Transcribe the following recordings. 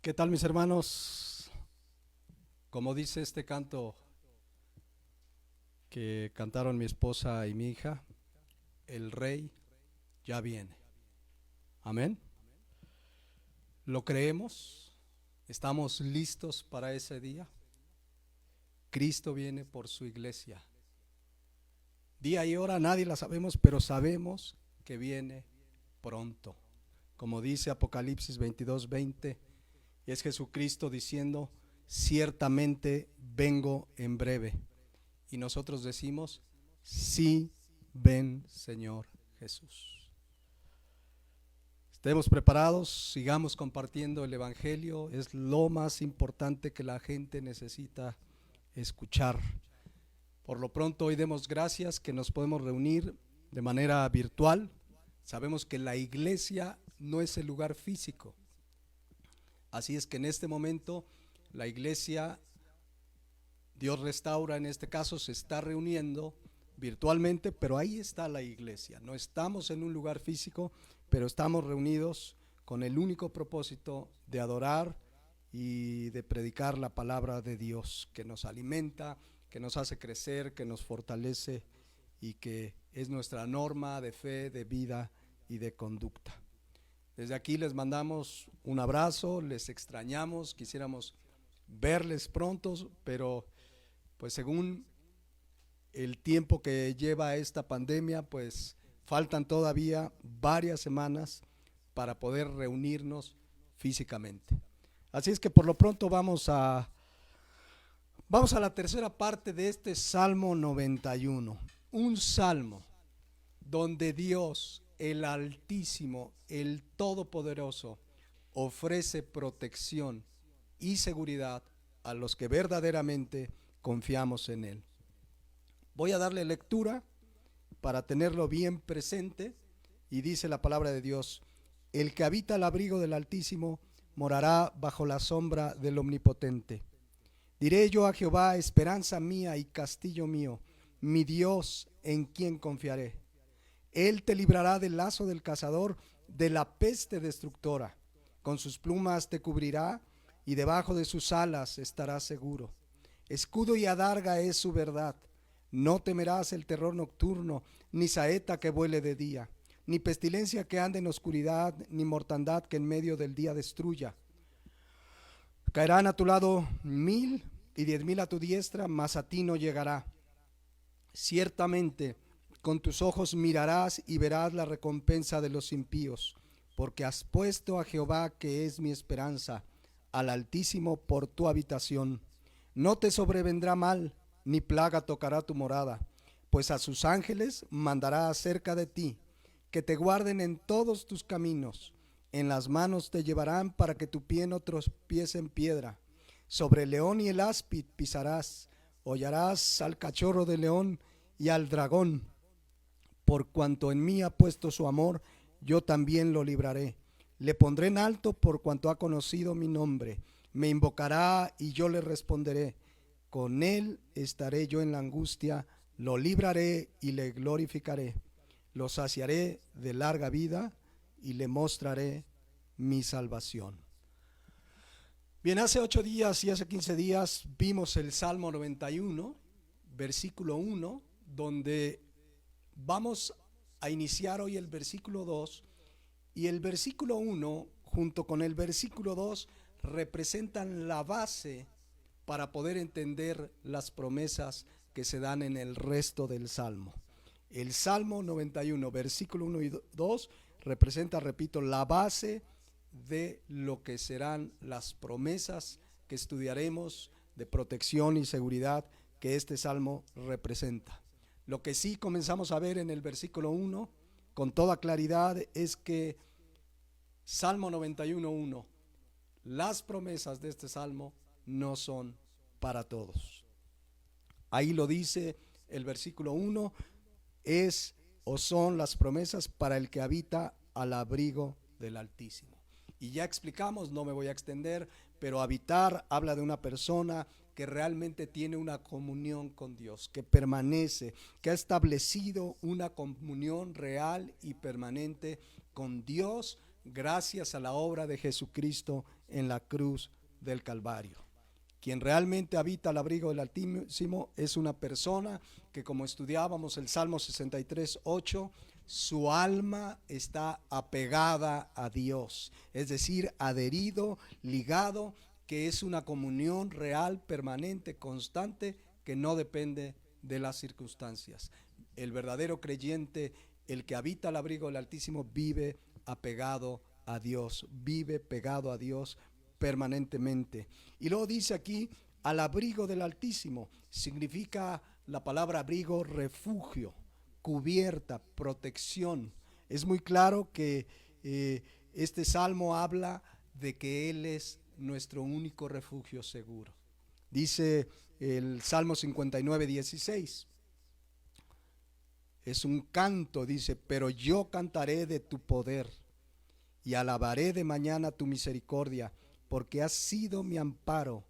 ¿Qué tal, mis hermanos? Como dice este canto que cantaron mi esposa y mi hija, el rey ya viene. Amén. ¿Lo creemos? ¿Estamos listos para ese día? Cristo viene por su iglesia. Día y hora nadie la sabemos, pero sabemos que viene pronto. Como dice Apocalipsis 22:20, y es Jesucristo diciendo, ciertamente vengo en breve. Y nosotros decimos, sí, ven Señor Jesús. Estemos preparados, sigamos compartiendo el Evangelio, es lo más importante que la gente necesita escuchar. Por lo pronto hoy demos gracias que nos podemos reunir de manera virtual. Sabemos que la iglesia no es el lugar físico, así es que en este momento la iglesia, Dios Restaura en este caso, se está reuniendo virtualmente, pero ahí está la iglesia. No estamos en un lugar físico, pero estamos reunidos con el único propósito de adorar y de predicar la palabra de Dios, que nos alimenta, que nos hace crecer, que nos fortalece y que es nuestra norma de fe, de vida y de conducta. Desde aquí les mandamos un abrazo, les extrañamos, quisiéramos verles pronto, pero pues según el tiempo que lleva esta pandemia, pues faltan todavía varias semanas para poder reunirnos físicamente. Así es que por lo pronto vamos a la tercera parte de este Salmo 91. Un salmo donde Dios, el Altísimo, el Todopoderoso, ofrece protección y seguridad a los que verdaderamente confiamos en Él. Voy a darle lectura para tenerlo bien presente y dice la palabra de Dios: el que habita al abrigo del Altísimo morará bajo la sombra del Omnipotente. Diré yo a Jehová, esperanza mía y castillo mío, mi Dios en quien confiaré. Él te librará del lazo del cazador, de la peste destructora. Con sus plumas te cubrirá y debajo de sus alas estarás seguro. Escudo y adarga es su verdad. No temerás el terror nocturno, ni saeta que vuele de día, ni pestilencia que ande en oscuridad, ni mortandad que en medio del día destruya. Caerán a tu lado 1000 y 10,000 a tu diestra, mas a ti no llegará. Ciertamente con tus ojos mirarás y verás la recompensa de los impíos, porque has puesto a Jehová, que es mi esperanza, al Altísimo por tu habitación. No te sobrevendrá mal, ni plaga tocará tu morada, pues a sus ángeles mandará acerca de ti, que te guarden en todos tus caminos. En las manos te llevarán para que tu pie no tropiece en piedra. Sobre el león y el áspid pisarás, hollarás al cachorro de león y al dragón. Por cuanto en mí ha puesto su amor, yo también lo libraré. Le pondré en alto por cuanto ha conocido mi nombre. Me invocará y yo le responderé. Con él estaré yo en la angustia, lo libraré y le glorificaré. Lo saciaré de larga vida y le mostraré mi salvación. Bien, hace 8 días y hace 15 días vimos el Salmo 91, versículo 1, donde vamos a iniciar hoy el versículo 2, y el versículo 1 junto con el versículo 2 representan la base para poder entender las promesas que se dan en el resto del Salmo. El Salmo 91, versículo 1 y 2 representa, repito, la base de lo que serán las promesas que estudiaremos de protección y seguridad que este Salmo representa. Lo que sí comenzamos a ver en el versículo 1 con toda claridad es que Salmo 91:1, las promesas de este Salmo no son para todos. Ahí lo dice el versículo 1, es o son las promesas para el que habita al abrigo del Altísimo. Y ya explicamos, no me voy a extender, pero habitar habla de una persona que realmente tiene una comunión con Dios, que permanece, que ha establecido una comunión real y permanente con Dios, gracias a la obra de Jesucristo en la cruz del Calvario. Quien realmente habita al abrigo del Altísimo es una persona que, como estudiábamos el Salmo 63:8, su alma está apegada a Dios, es decir, adherido, ligado, que es una comunión real, permanente, constante, que no depende de las circunstancias. El verdadero creyente, el que habita al abrigo del Altísimo, vive apegado a Dios, vive pegado a Dios permanentemente. Y luego dice aquí, al abrigo del Altísimo, significa la palabra abrigo refugio, cubierta, protección. Es muy claro que este salmo habla de que Él es nuestro único refugio seguro. Dice el Salmo 59:16. Es un canto, dice, pero yo cantaré de tu poder y alabaré de mañana tu misericordia, porque has sido mi amparo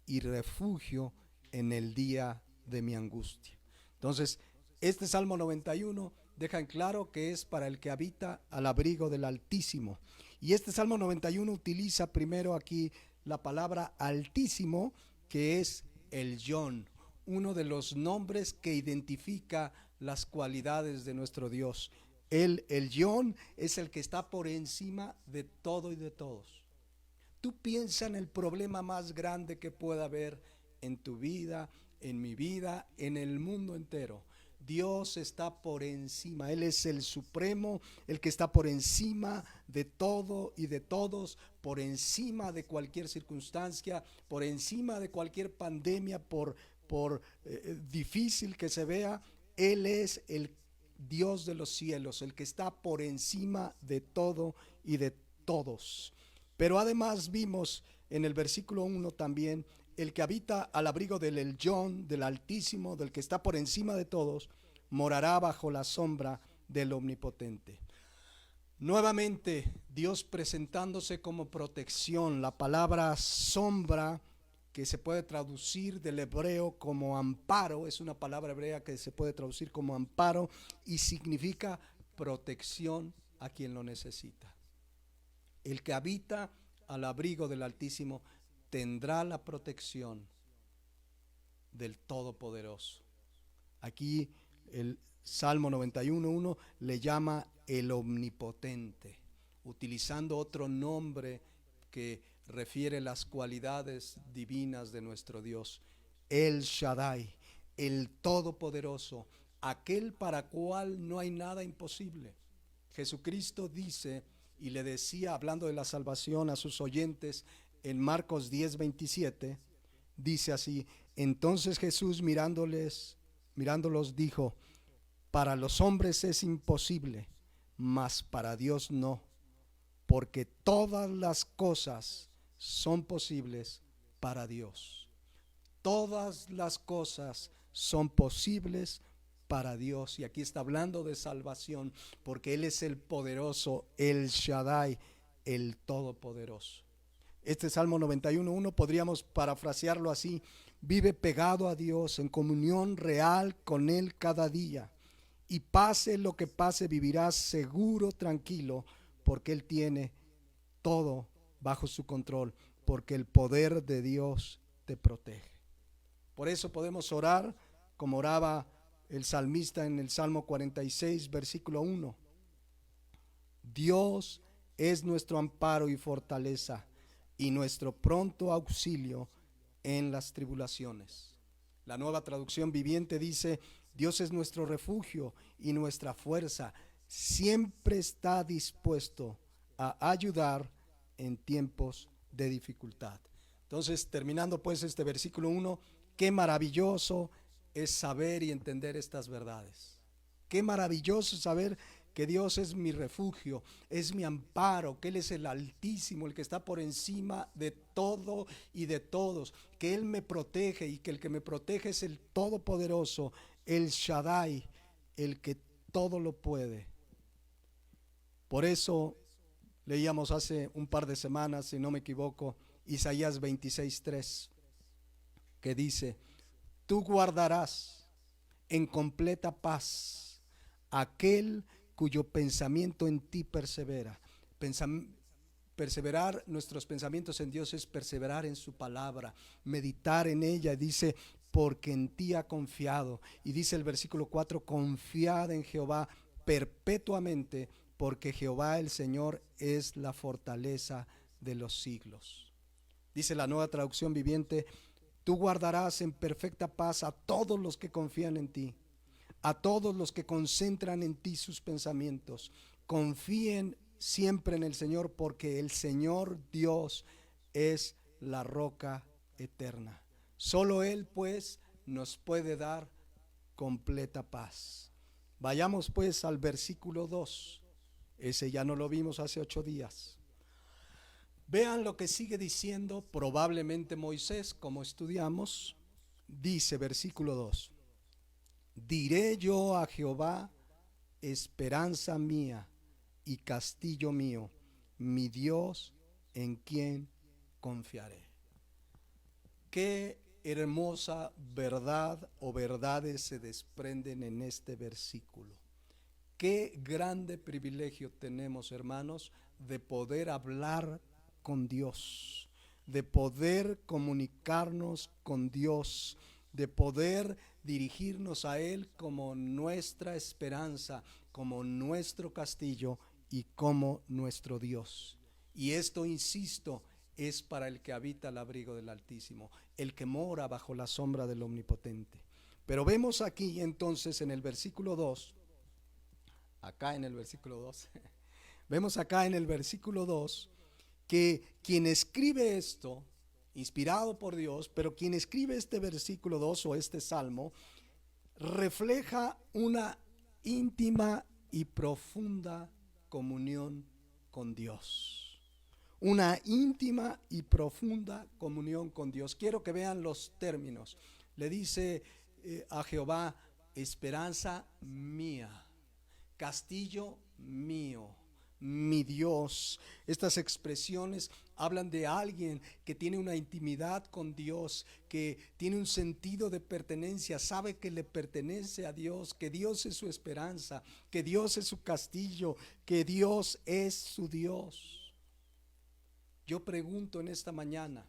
y refugio en el día de mi angustia. Entonces, este Salmo 91 deja en claro que es para el que habita al abrigo del Altísimo. Y este Salmo 91 utiliza primero aquí la palabra Altísimo, que es el Yon, uno de los nombres que identifica las cualidades de nuestro Dios. El Yon es el que está por encima de todo y de todos. Tú piensa en el problema más grande que pueda haber en tu vida, en mi vida, en el mundo entero. Dios está por encima, Él es el supremo, el que está por encima de todo y de todos, por encima de cualquier circunstancia, por encima de cualquier pandemia, por difícil que se vea. Él es el Dios de los cielos, el que está por encima de todo y de todos. Pero además vimos en el versículo 1 también, el que habita al abrigo del Elyon, del Altísimo, del que está por encima de todos, morará bajo la sombra del Omnipotente. Nuevamente, Dios presentándose como protección. La palabra sombra, que se puede traducir del hebreo como amparo, es una palabra hebrea que se puede traducir como amparo y significa protección a quien lo necesita. El que habita al abrigo del Altísimo tendrá la protección del Todopoderoso. Aquí el Salmo 91:1 le llama el Omnipotente, utilizando otro nombre que refiere las cualidades divinas de nuestro Dios. El Shaddai, el Todopoderoso, aquel para cual no hay nada imposible. Jesucristo dice y le decía, hablando de la salvación a sus oyentes, en Marcos 10:27, dice así: entonces Jesús mirándolos dijo: para los hombres es imposible, mas para Dios no, porque todas las cosas son posibles para Dios. Todas las cosas son posibles para Dios. Y aquí está hablando de salvación, porque Él es el poderoso, el Shaddai, el todopoderoso. Este Salmo 91:1 podríamos parafrasearlo así: vive pegado a Dios, en comunión real con Él cada día, y pase lo que pase, vivirás seguro, tranquilo, porque Él tiene todo bajo su control, porque el poder de Dios te protege. Por eso podemos orar como oraba el salmista en el Salmo 46, versículo 1. Dios es nuestro amparo y fortaleza, y nuestro pronto auxilio en las tribulaciones. La Nueva Traducción Viviente dice: Dios es nuestro refugio y nuestra fuerza, siempre está dispuesto a ayudar en tiempos de dificultad. Entonces, terminando pues este versículo 1, qué maravilloso es saber y entender estas verdades. Qué maravilloso saber que Dios es mi refugio, es mi amparo, que Él es el Altísimo, el que está por encima de todo y de todos, que Él me protege y que el que me protege es el Todopoderoso, el Shaddai, el que todo lo puede. Por eso leíamos hace un par de semanas, si no me equivoco, Isaías 26:3, que dice: tú guardarás en completa paz aquel cuyo pensamiento en ti persevera, Perseverar nuestros pensamientos en Dios es perseverar en su palabra, meditar en ella. Dice, porque en ti ha confiado. Y dice el versículo 4, confiad en Jehová perpetuamente, porque Jehová el Señor es la fortaleza de los siglos. Dice la Nueva Traducción Viviente, tú guardarás en perfecta paz a todos los que confían en ti, a todos los que concentran en ti sus pensamientos. Confíen siempre en el Señor, porque el Señor Dios es la roca eterna. Solo Él, pues, nos puede dar completa paz. Vayamos pues al versículo 2. Ese ya no lo vimos hace 8 días. Vean lo que sigue diciendo probablemente Moisés, como estudiamos. Dice versículo 2: diré yo a Jehová, esperanza mía y castillo mío, mi Dios en quien confiaré. Qué hermosa verdad o verdades se desprenden en este versículo. Qué grande privilegio tenemos, hermanos, de poder hablar con Dios, de poder comunicarnos con Dios, de poder dirigirnos a Él como nuestra esperanza, como nuestro castillo y como nuestro Dios. Y esto, insisto, es para el que habita al abrigo del Altísimo, el que mora bajo la sombra del Omnipotente. Pero vemos aquí entonces en el versículo 2, acá en el versículo 2, vemos acá en el versículo 2 que quien escribe esto, inspirado por Dios, pero quien escribe este versículo 2 o este salmo, refleja una íntima y profunda comunión con Dios. Una íntima y profunda comunión con Dios. Quiero que vean los términos. Le dice a Jehová, esperanza mía, castillo mío, mi Dios. Estas expresiones hablan de alguien que tiene una intimidad con Dios, que tiene un sentido de pertenencia, sabe que le pertenece a Dios, que Dios es su esperanza, que Dios es su castillo, que Dios es su Dios. Yo pregunto en esta mañana,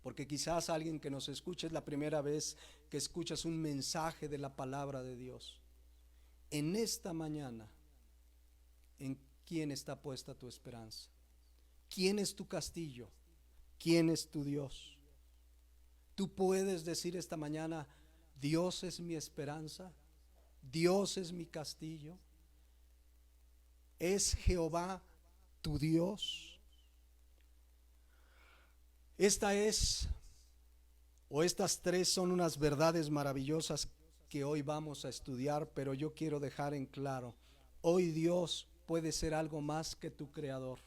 porque quizás alguien que nos escuche es la primera vez que escuchas un mensaje de la palabra de Dios. En esta mañana, ¿en quién está puesta tu esperanza? ¿Quién es tu castillo? ¿Quién es tu Dios? Tú puedes decir esta mañana, Dios es mi esperanza, Dios es mi castillo, es Jehová tu Dios. Estas tres son unas verdades maravillosas que hoy vamos a estudiar, pero yo quiero dejar en claro, hoy Dios puede ser algo más que tu creador.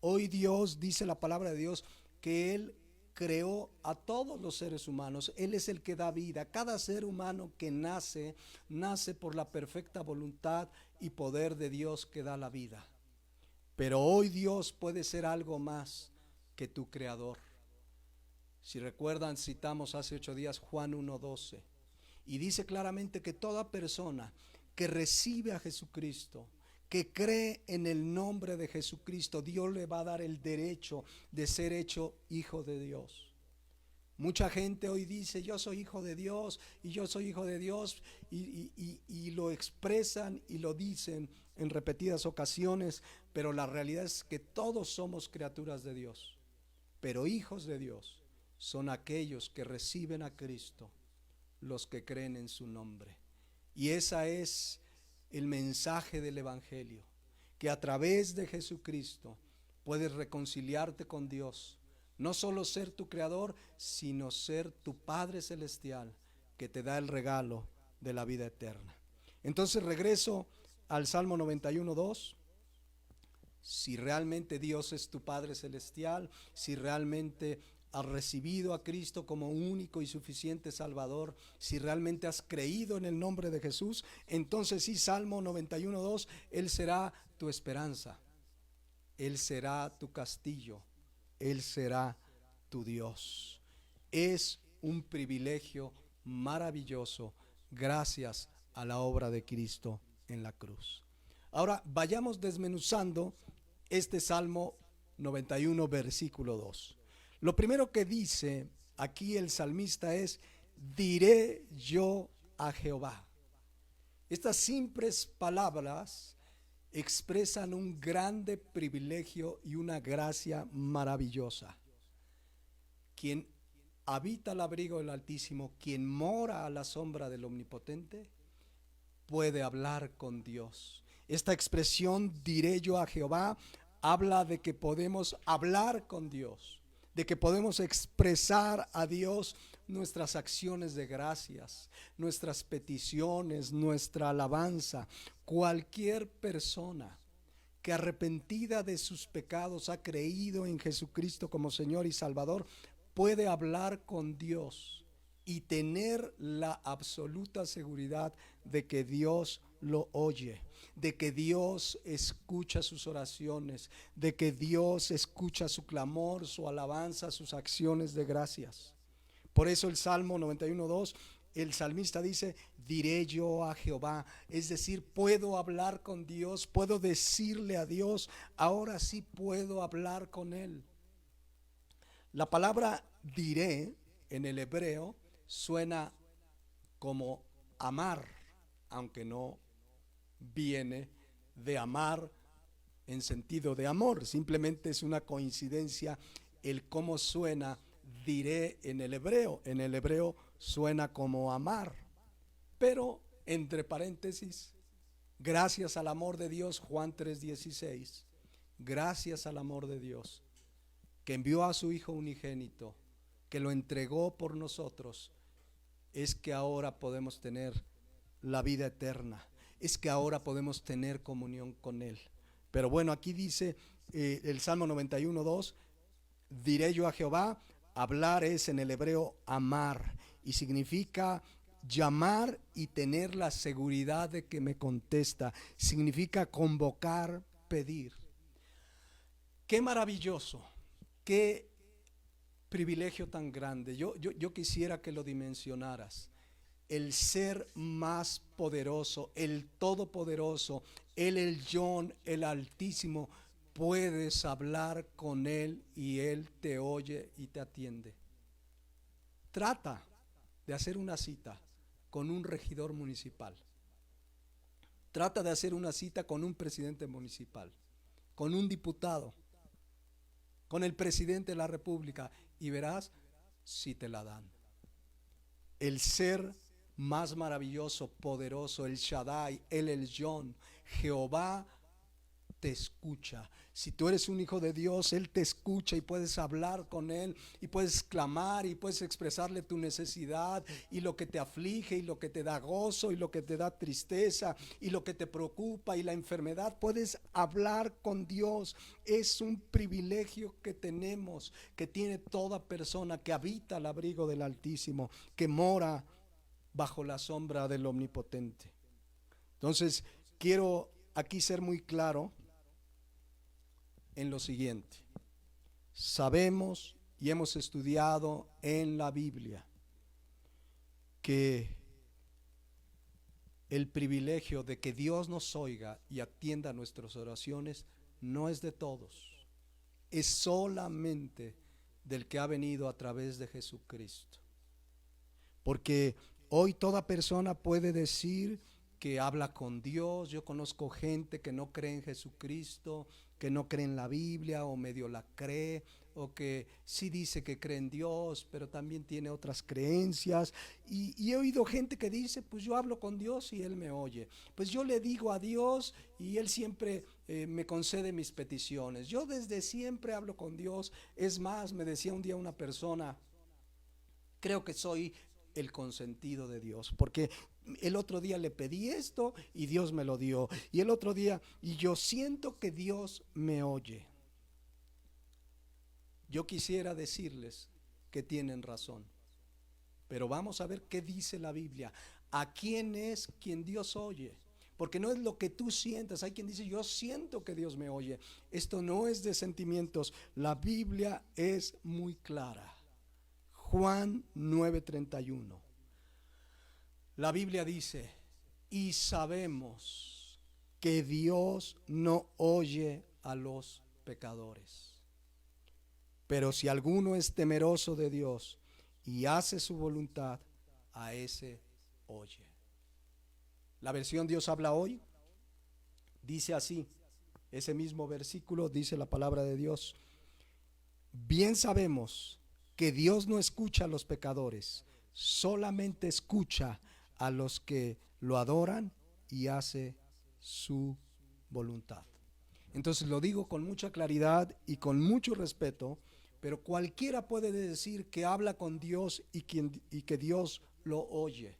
Hoy Dios, dice la palabra de Dios, que Él creó a todos los seres humanos. Él es el que da vida. Cada ser humano que nace, nace por la perfecta voluntad y poder de Dios que da la vida. Pero hoy Dios puede ser algo más que tu creador. Si recuerdan, citamos hace 8 días Juan 1:12 y dice claramente que toda persona que recibe a Jesucristo, que cree en el nombre de Jesucristo, Dios le va a dar el derecho de ser hecho hijo de Dios. Mucha gente hoy dice, yo soy hijo de Dios y yo soy hijo de Dios, y lo expresan y lo dicen en repetidas ocasiones, pero la realidad es que todos somos criaturas de Dios. Pero hijos de Dios son aquellos que reciben a Cristo, los que creen en su nombre. Y ese es el mensaje del Evangelio, que a través de Jesucristo puedes reconciliarte con Dios, no solo ser tu creador, sino ser tu Padre Celestial, que te da el regalo de la vida eterna. Entonces regreso al Salmo 91:2. Si realmente Dios es tu Padre Celestial, si realmente has recibido a Cristo como único y suficiente Salvador, si realmente has creído en el nombre de Jesús, entonces sí, Salmo 91:2, Él será tu esperanza, Él será tu castillo, Él será tu Dios. Es un privilegio maravilloso gracias a la obra de Cristo en la cruz. Ahora vayamos desmenuzando este Salmo 91, versículo 2. Lo primero que dice aquí el salmista es: diré yo a Jehová. Estas simples palabras expresan un grande privilegio y una gracia maravillosa. Quien habita al abrigo del Altísimo, quien mora a la sombra del Omnipotente, puede hablar con Dios. Esta expresión, diré yo a Jehová, habla de que podemos hablar con Dios, de que podemos expresar a Dios nuestras acciones de gracias, nuestras peticiones, nuestra alabanza. Cualquier persona que arrepentida de sus pecados ha creído en Jesucristo como Señor y Salvador, puede hablar con Dios y tener la absoluta seguridad de que Dios lo oye, de que Dios escucha sus oraciones, de que Dios escucha su clamor, su alabanza, sus acciones de gracias. Por eso el Salmo 91:2, el salmista dice: diré yo a Jehová, es decir, puedo hablar con Dios, puedo decirle a Dios, ahora sí puedo hablar con Él. La palabra diré en el hebreo suena como amar, aunque no viene de amar en sentido de amor, simplemente es una coincidencia el cómo suena diré en el hebreo. En el hebreo suena como amar, pero entre paréntesis, gracias al amor de Dios, Juan 3:16, gracias al amor de Dios que envió a su Hijo unigénito, que lo entregó por nosotros, es que ahora podemos tener la vida eterna, es que ahora podemos tener comunión con Él. Pero bueno, aquí dice el Salmo 91:2, diré yo a Jehová. Hablar es en el hebreo amar y significa llamar y tener la seguridad de que me contesta. Significa convocar, pedir. Qué maravilloso, qué privilegio tan grande. Yo quisiera que lo dimensionaras. El ser más poderoso, el todopoderoso, el Elyon, el Altísimo, puedes hablar con Él y Él te oye y te atiende. Trata de hacer una cita con un regidor municipal. Trata de hacer una cita con un presidente municipal, con un diputado, con el presidente de la República, y verás si te la dan. El ser más maravilloso, poderoso, el Shaddai, el Elyon, Jehová, te escucha. Si tú eres un hijo de Dios, Él te escucha y puedes hablar con Él y puedes clamar y puedes expresarle tu necesidad y lo que te aflige y lo que te da gozo y lo que te da tristeza y lo que te preocupa y la enfermedad. Puedes hablar con Dios. Es un privilegio que tenemos, que tiene toda persona que habita al abrigo del Altísimo, que mora bajo la sombra del Omnipotente. Entonces, quiero aquí ser muy claro en lo siguiente. Sabemos y hemos estudiado en la Biblia que el privilegio de que Dios nos oiga y atienda nuestras oraciones no es de todos, es solamente del que ha venido a través de Jesucristo. Porque hoy toda persona puede decir que habla con Dios. Yo conozco gente que no cree en Jesucristo, que no cree en la Biblia o medio la cree, o que sí dice que cree en Dios, pero también tiene otras creencias. Y he oído gente que dice: pues yo hablo con Dios y Él me oye. Pues yo le digo a Dios y Él siempre me concede mis peticiones. Yo desde siempre hablo con Dios. Es más, me decía un día una persona: creo que soy el consentido de Dios, porque el otro día le pedí esto y Dios me lo dio, y el otro día, y yo siento que Dios me oye. Yo quisiera decirles que tienen razón, pero vamos a ver qué dice la Biblia. ¿A quién es quien Dios oye? Porque no es lo que tú sientas. Hay quien dice: yo siento que Dios me oye. Esto no es de sentimientos. La Biblia es muy clara. Juan 9:31. La Biblia dice: y sabemos que Dios no oye a los pecadores. Pero si alguno es temeroso de Dios y hace su voluntad, a ese oye. La versión Dios habla hoy dice así, ese mismo versículo dice la palabra de Dios: bien sabemos que Dios no escucha a los pecadores, solamente escucha a los que lo adoran y hace su voluntad. Entonces lo digo con mucha claridad y con mucho respeto, pero cualquiera puede decir que habla con Dios y que Dios lo oye.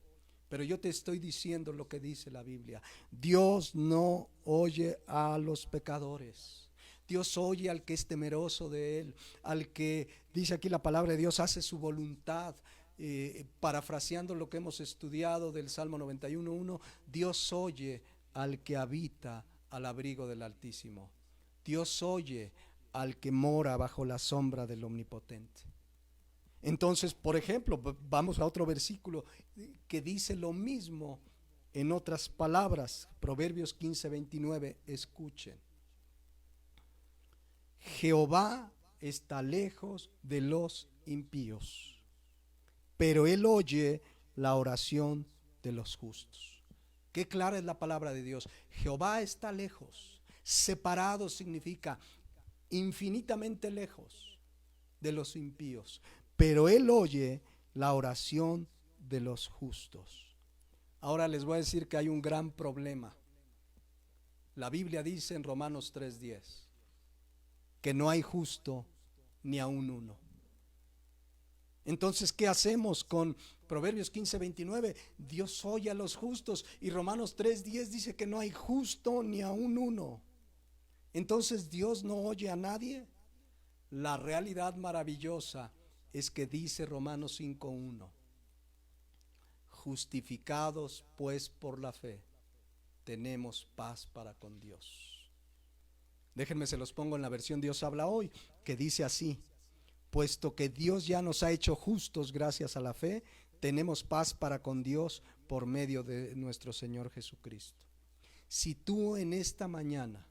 Pero yo te estoy diciendo lo que dice la Biblia. Dios no oye a los pecadores. Dios oye al que es temeroso de Él, al que, dice aquí la palabra de Dios, hace su voluntad. Parafraseando lo que hemos estudiado del Salmo 91:1, Dios oye al que habita al abrigo del Altísimo. Dios oye al que mora bajo la sombra del Omnipotente. Entonces, por ejemplo, vamos a otro versículo que dice lo mismo en otras palabras. Proverbios 15:29, escuchen. Jehová está lejos de los impíos, pero Él oye la oración de los justos. Qué clara es la palabra de Dios. Jehová está lejos. Separado significa infinitamente lejos de los impíos, pero Él oye la oración de los justos. Ahora les voy a decir que hay un gran problema. La Biblia dice en Romanos 3:10 que no hay justo ni aun uno. Entonces, ¿qué hacemos con Proverbios 15:29? Dios oye a los justos, y Romanos 3:10 dice que no hay justo ni aun uno. Entonces, ¿Dios no oye a nadie? La realidad maravillosa es que dice Romanos 5:1: justificados pues por la fe, tenemos paz para con Dios. Déjenme, se los pongo en la versión Dios habla hoy, que dice así: puesto que Dios ya nos ha hecho justos gracias a la fe, tenemos paz para con Dios por medio de nuestro Señor Jesucristo. Si tú en esta mañana,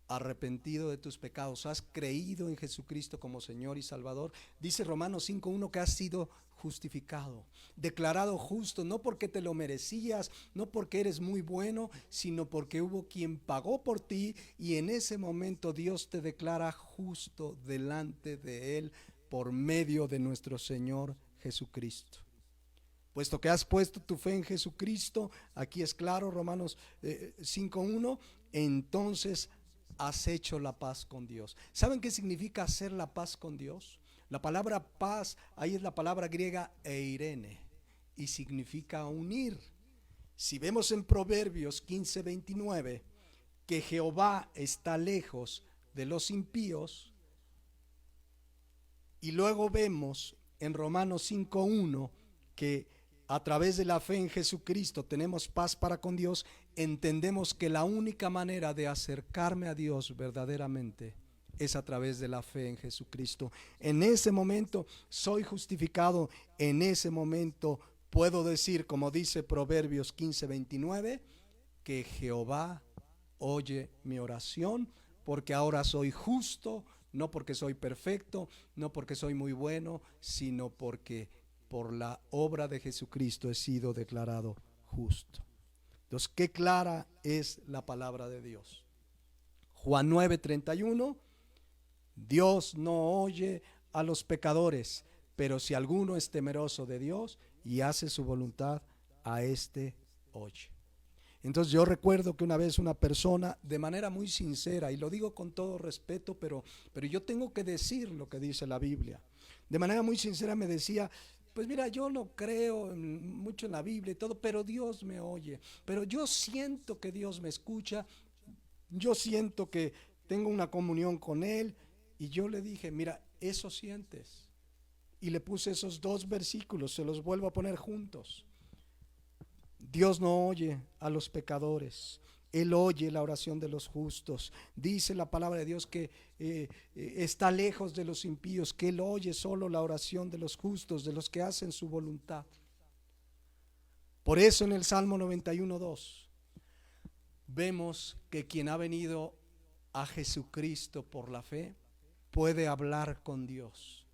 arrepentido de tus pecados, has creído en Jesucristo como Señor y Salvador, dice Romanos 5:1 que has sido justificado, declarado justo, no porque te lo merecías, no porque eres muy bueno, sino porque hubo quien pagó por ti, y en ese momento Dios te declara justo delante de Él por medio de nuestro Señor Jesucristo. Puesto que has puesto tu fe en Jesucristo, aquí es claro, Romanos 5:1, entonces has hecho la paz con Dios. ¿Saben qué significa hacer la paz con Dios? La palabra paz, ahí es la palabra griega eirene, y significa unir. Si vemos en Proverbios 15:29 que Jehová está lejos de los impíos, y luego vemos en Romanos 5:1 que a través de la fe en Jesucristo tenemos paz para con Dios, entendemos que la única manera de acercarme a Dios verdaderamente es a través de la fe en Jesucristo. En ese momento soy justificado, en ese momento puedo decir, como dice Proverbios 15:29, que Jehová oye mi oración, porque ahora soy justo, no porque soy perfecto, no porque soy muy bueno, sino porque por la obra de Jesucristo he sido declarado justo. Entonces, qué clara es la palabra de Dios. Juan 9:31, Dios no oye a los pecadores, pero si alguno es temeroso de Dios y hace su voluntad, a este oye. Entonces yo recuerdo que una vez una persona, de manera muy sincera, y lo digo con todo respeto, pero yo tengo que decir lo que dice la Biblia, de manera muy sincera me decía: pues mira, yo no creo mucho en la Biblia y todo, pero Dios me oye, pero yo siento que Dios me escucha, yo siento que tengo una comunión con Él. Y yo le dije: mira, eso sientes. Y le puse esos dos versículos, se los vuelvo a poner juntos. Dios no oye a los pecadores, Él oye la oración de los justos. Dice la palabra de Dios que está lejos de los impíos, que Él oye solo la oración de los justos, de los que hacen su voluntad. Por eso en el Salmo 91:2 vemos que quien ha venido a Jesucristo por la fe puede hablar con Dios,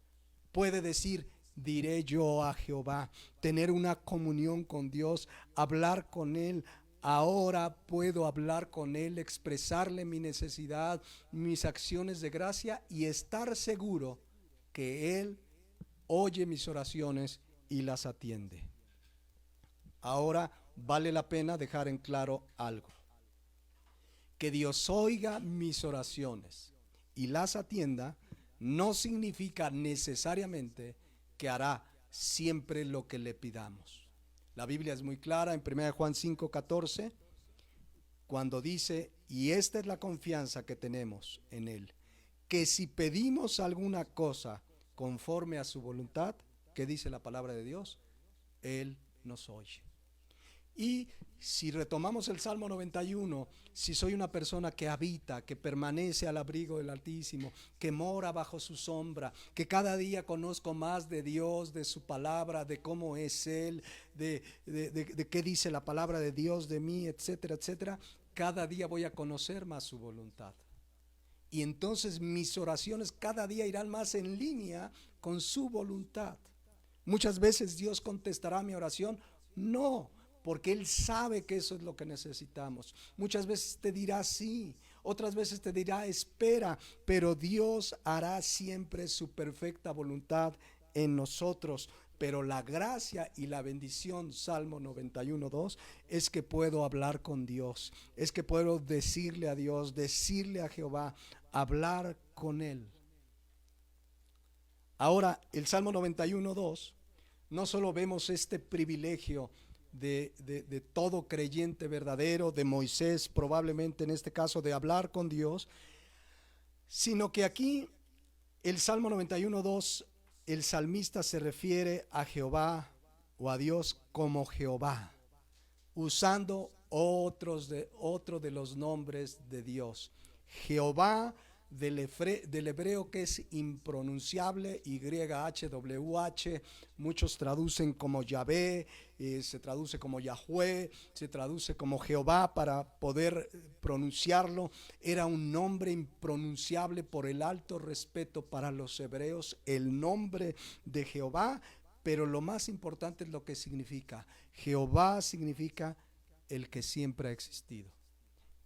puede decir: diré yo a Jehová, tener una comunión con Dios, hablar con Él. Ahora puedo hablar con Él, expresarle mi necesidad, mis acciones de gracia y estar seguro que Él oye mis oraciones y las atiende. Ahora vale la pena dejar en claro algo: que Dios oiga mis oraciones y las atienda no significa necesariamente que hará siempre lo que le pidamos. La Biblia es muy clara en 1 Juan 5:14, cuando dice: y esta es la confianza que tenemos en Él, que si pedimos alguna cosa conforme a su voluntad, que dice la palabra de Dios, Él nos oye. Y si retomamos el Salmo 91, si soy una persona que habita, que permanece al abrigo del Altísimo, que mora bajo su sombra, que cada día conozco más de Dios, de su palabra, de cómo es Él, de qué dice la palabra de Dios de mí, etcétera, etcétera, cada día voy a conocer más su voluntad. Y entonces mis oraciones cada día irán más en línea con su voluntad. Muchas veces Dios contestará mi oración, no, porque Él sabe que eso es lo que necesitamos. Muchas veces te dirá sí, otras veces te dirá espera, pero Dios hará siempre su perfecta voluntad en nosotros. Pero la gracia y la bendición, Salmo 91:2, es que puedo hablar con Dios, es que puedo decirle a Dios, decirle a Jehová, hablar con Él. Ahora, el Salmo 91:2, no solo vemos este privilegio de todo creyente verdadero, de Moisés probablemente en este caso, de hablar con Dios, sino que aquí el Salmo 91:2, el salmista se refiere a Jehová o a Dios como Jehová, usando otro de los nombres de Dios. Jehová del hebreo, que es impronunciable, YHWH, muchos traducen como Yahvé, se traduce como Yahweh, se traduce como Jehová para poder pronunciarlo. Era un nombre impronunciable por el alto respeto para los hebreos, el nombre de Jehová. Pero lo más importante es lo que significa. Jehová significa el que siempre ha existido.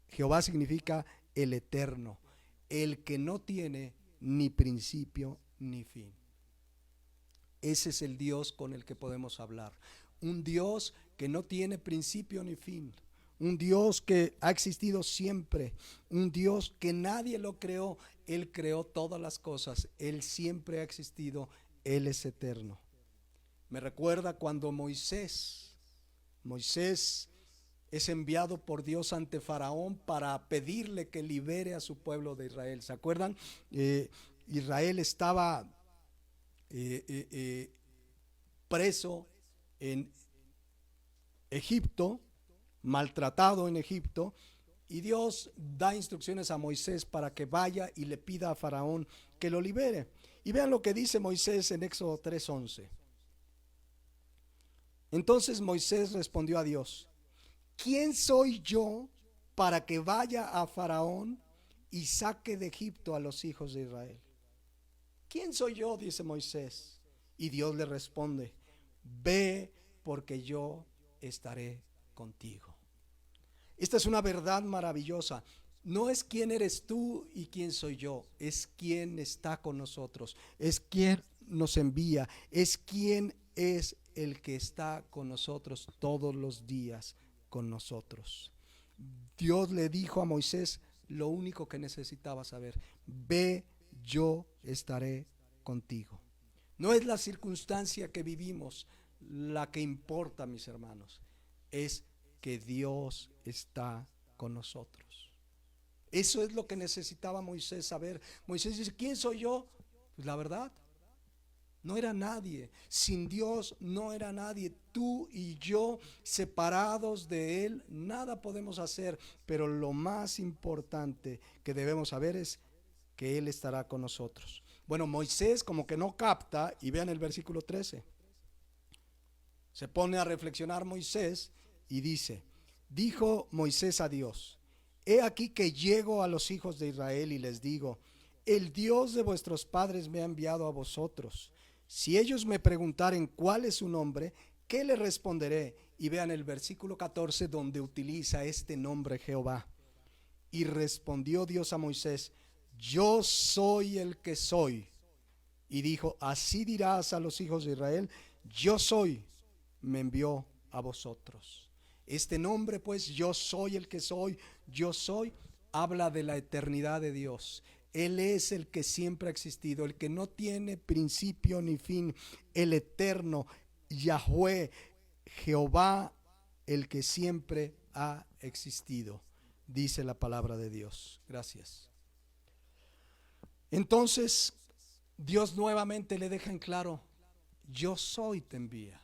Jehová significa el eterno, el que no tiene ni principio ni fin. Ese es el Dios con el que podemos hablar. Un Dios que no tiene principio ni fin. Un Dios que ha existido siempre. Un Dios que nadie lo creó. Él creó todas las cosas. Él siempre ha existido. Él es eterno. Me recuerda cuando Moisés es enviado por Dios ante Faraón para pedirle que libere a su pueblo de Israel. ¿Se acuerdan? Israel estaba preso en Egipto, maltratado en Egipto, y Dios da instrucciones a Moisés para que vaya y le pida a Faraón que lo libere. Y vean lo que dice Moisés en Éxodo 3:11. Entonces Moisés respondió a Dios: ¿quién soy yo para que vaya a Faraón y saque de Egipto a los hijos de Israel? ¿Quién soy yo?, dice Moisés. Y Dios le responde: ve, porque yo estaré contigo. Esta es una verdad maravillosa. No es quién eres tú y quién soy yo, es quién está con nosotros, es quién nos envía, es quién es el que está con nosotros todos los días con nosotros. Dios le dijo a Moisés lo único que necesitaba saber: ve, yo estaré contigo. No es la circunstancia que vivimos la que importa, mis hermanos, es que Dios está con nosotros. Eso es lo que necesitaba Moisés saber. Moisés dice: ¿quién soy yo? Pues la verdad, no era nadie. Sin Dios no era nadie. Tú y yo, separados de Él, nada podemos hacer. Pero lo más importante que debemos saber es que Él estará con nosotros. Bueno, Moisés como que no capta, y vean el versículo 13. Se pone a reflexionar Moisés y dice: dijo Moisés a Dios: He aquí que llego a los hijos de Israel y les digo, el Dios de vuestros padres me ha enviado a vosotros. Si ellos me preguntaren cuál es su nombre, ¿qué le responderé? Y vean el versículo 14 donde utiliza este nombre Jehová. Y respondió Dios a Moisés, yo soy el que soy. Y dijo, así dirás a los hijos de Israel, yo soy, me envió a vosotros. Este nombre, pues, yo soy el que soy, yo soy, habla de la eternidad de Dios. Él es el que siempre ha existido, el que no tiene principio ni fin, el eterno, Yahweh, Jehová, el que siempre ha existido, dice la palabra de Dios. Gracias. Entonces, Dios nuevamente le deja en claro, yo soy te envía.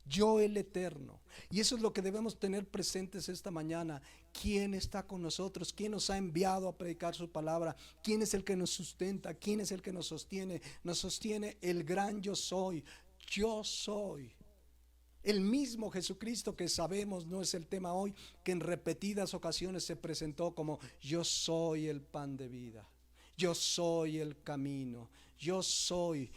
Yo el eterno. Y eso es lo que debemos tener presentes esta mañana. ¿Quién está con nosotros? ¿Quién nos ha enviado a predicar su palabra? ¿Quién es el que nos sustenta? ¿Quién es el que nos sostiene? Nos sostiene el gran yo soy. Yo soy. El mismo Jesucristo que sabemos, no es el tema hoy, que en repetidas ocasiones se presentó como yo soy el pan de vida. Yo soy el camino. Yo soy.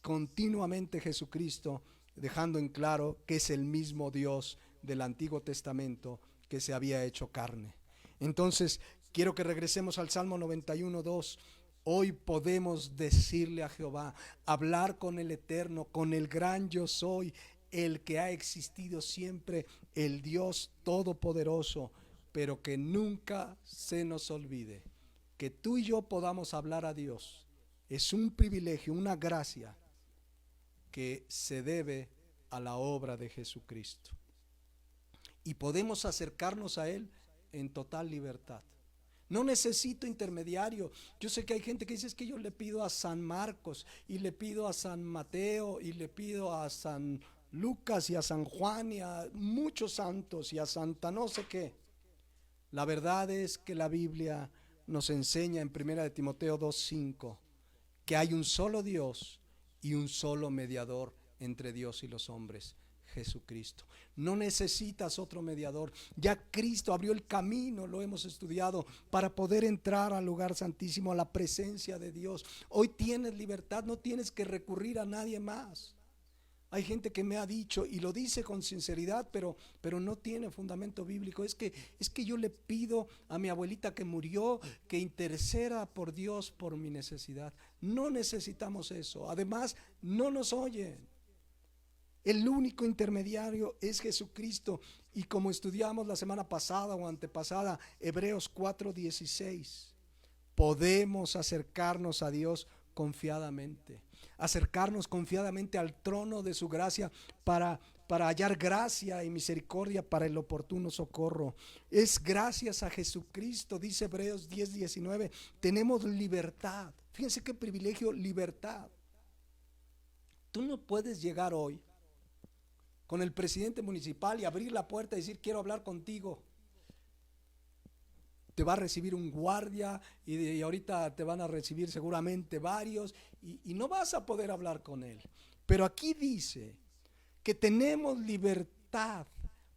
Continuamente Jesucristo dejando en claro que es el mismo Dios del Antiguo Testamento que se había hecho carne. Entonces, quiero que regresemos al Salmo 91:2. Hoy podemos decirle a Jehová, hablar con el Eterno, con el gran yo soy, el que ha existido siempre, el Dios todopoderoso, pero que nunca se nos olvide que tú y yo podamos hablar a Dios. Es un privilegio, una gracia que se debe a la obra de Jesucristo. Y podemos acercarnos a Él en total libertad. No necesito intermediario. Yo sé que hay gente que dice es que yo le pido a San Marcos y le pido a San Mateo y le pido a San Lucas y a San Juan y a muchos santos y a Santa no sé qué. La verdad es que la Biblia nos enseña en 1 de Timoteo 2:5 que hay un solo Dios y un solo mediador entre Dios y los hombres, Jesucristo. No necesitas otro mediador. Ya Cristo abrió el camino, lo hemos estudiado, para poder entrar al lugar santísimo, a la presencia de Dios. Hoy tienes libertad, no tienes que recurrir a nadie más. Hay gente que me ha dicho, y lo dice con sinceridad, pero no tiene fundamento bíblico. Es que yo le pido a mi abuelita que murió que interceda por Dios por mi necesidad. No necesitamos eso. Además, no nos oyen. El único intermediario es Jesucristo. Y como estudiamos la semana pasada o antepasada, Hebreos 4:16, podemos acercarnos a Dios confiadamente, acercarnos confiadamente al trono de su gracia para hallar gracia y misericordia para el oportuno socorro. Es gracias a Jesucristo, dice Hebreos 10:19, tenemos libertad. Fíjense qué privilegio, libertad. Tú no puedes llegar hoy con el presidente municipal y abrir la puerta y decir quiero hablar contigo. Te va a recibir un guardia y ahorita te van a recibir seguramente varios y no vas a poder hablar con él. Pero aquí dice que tenemos libertad